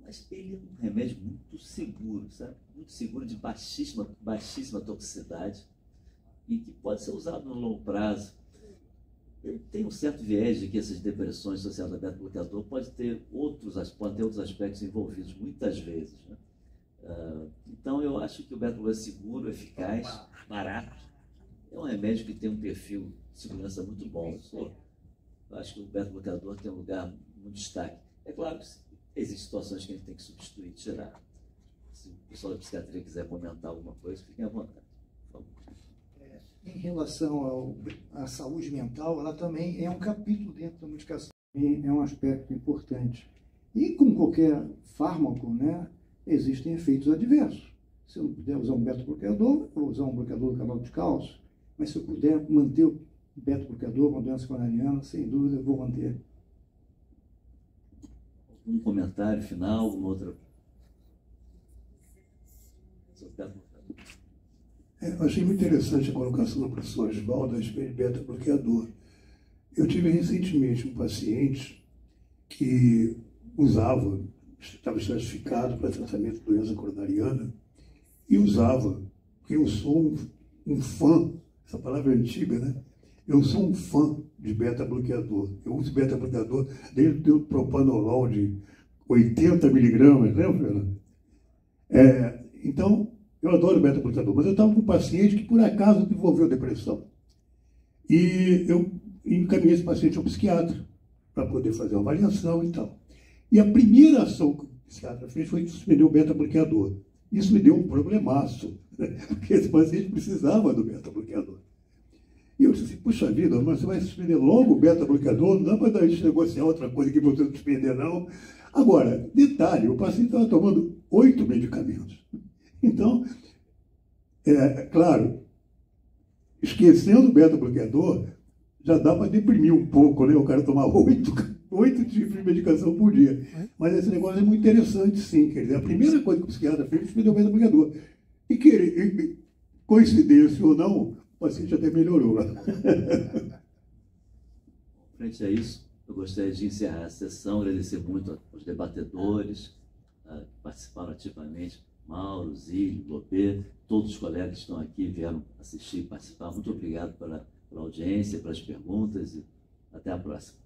Mas ele é um remédio muito seguro, sabe? Muito seguro, de baixíssima toxicidade e que pode ser usado no longo prazo. Ele tem um certo viés de que essas depressões associadas ao beta-bloqueador podem ter outros aspectos envolvidos, muitas vezes, né? Então, eu acho que o beta-bloqueador é seguro, eficaz, barato. É um remédio que tem um perfil de segurança muito bom. Eu acho que o beta-bloqueador tem um lugar muito destaque. É claro que existem situações que a gente tem que substituir, tirar. Se o pessoal da psiquiatria quiser comentar alguma coisa, fiquem à vontade. Por favor. Em relação à saúde mental, ela também é um capítulo dentro da medicação. É um aspecto importante. E como qualquer fármaco, né, existem efeitos adversos. Se eu não puder usar um beta-bloqueador, eu vou usar um bloqueador do canal de cálcio. Mas se eu puder manter o beta-bloqueador com a doença coronariana, sem dúvida eu vou manter. Um comentário final, alguma outra? Eu achei muito interessante a colocação do professor Oswaldo a respeito de beta-bloqueador. Eu tive recentemente um paciente que estava estratificado para tratamento de doença coronariana e usava, porque eu sou um fã, essa palavra é antiga, né? Eu sou um fã de beta-bloqueador. Eu uso beta-bloqueador desde o propanolol de 80 miligramas, lembra, Fernando? Então, eu adoro beta-bloqueador, mas eu estava com um paciente que, por acaso, desenvolveu depressão. E eu encaminhei esse paciente ao psiquiatra para poder fazer uma avaliação e tal. E a primeira ação que o psiquiatra fez foi suspender o beta-bloqueador. Isso me deu um problemaço, né? Porque esse paciente precisava do beta-bloqueador. E eu disse assim, puxa vida, mas você vai suspender logo o beta-bloqueador? Não dá para a gente negociar outra coisa que você não suspender, não. Agora, detalhe, o paciente estava tomando 8 medicamentos. Então, claro, esquecendo o beta-bloqueador, já dá para deprimir um pouco, né? O cara tomar 8 tipos de medicação por dia. Mas esse negócio é muito interessante, sim. Quer dizer, a primeira coisa que o psiquiatra fez foi suspender o beta-bloqueador. E coincidência ou não, o paciente até melhorou. Frente a isso, eu gostaria de encerrar a sessão, agradecer muito aos debatedores que participaram ativamente, Mauro, Zílio, Lopê, todos os colegas que estão aqui, vieram assistir e participar. Muito obrigado pela audiência, pelas perguntas e até a próxima.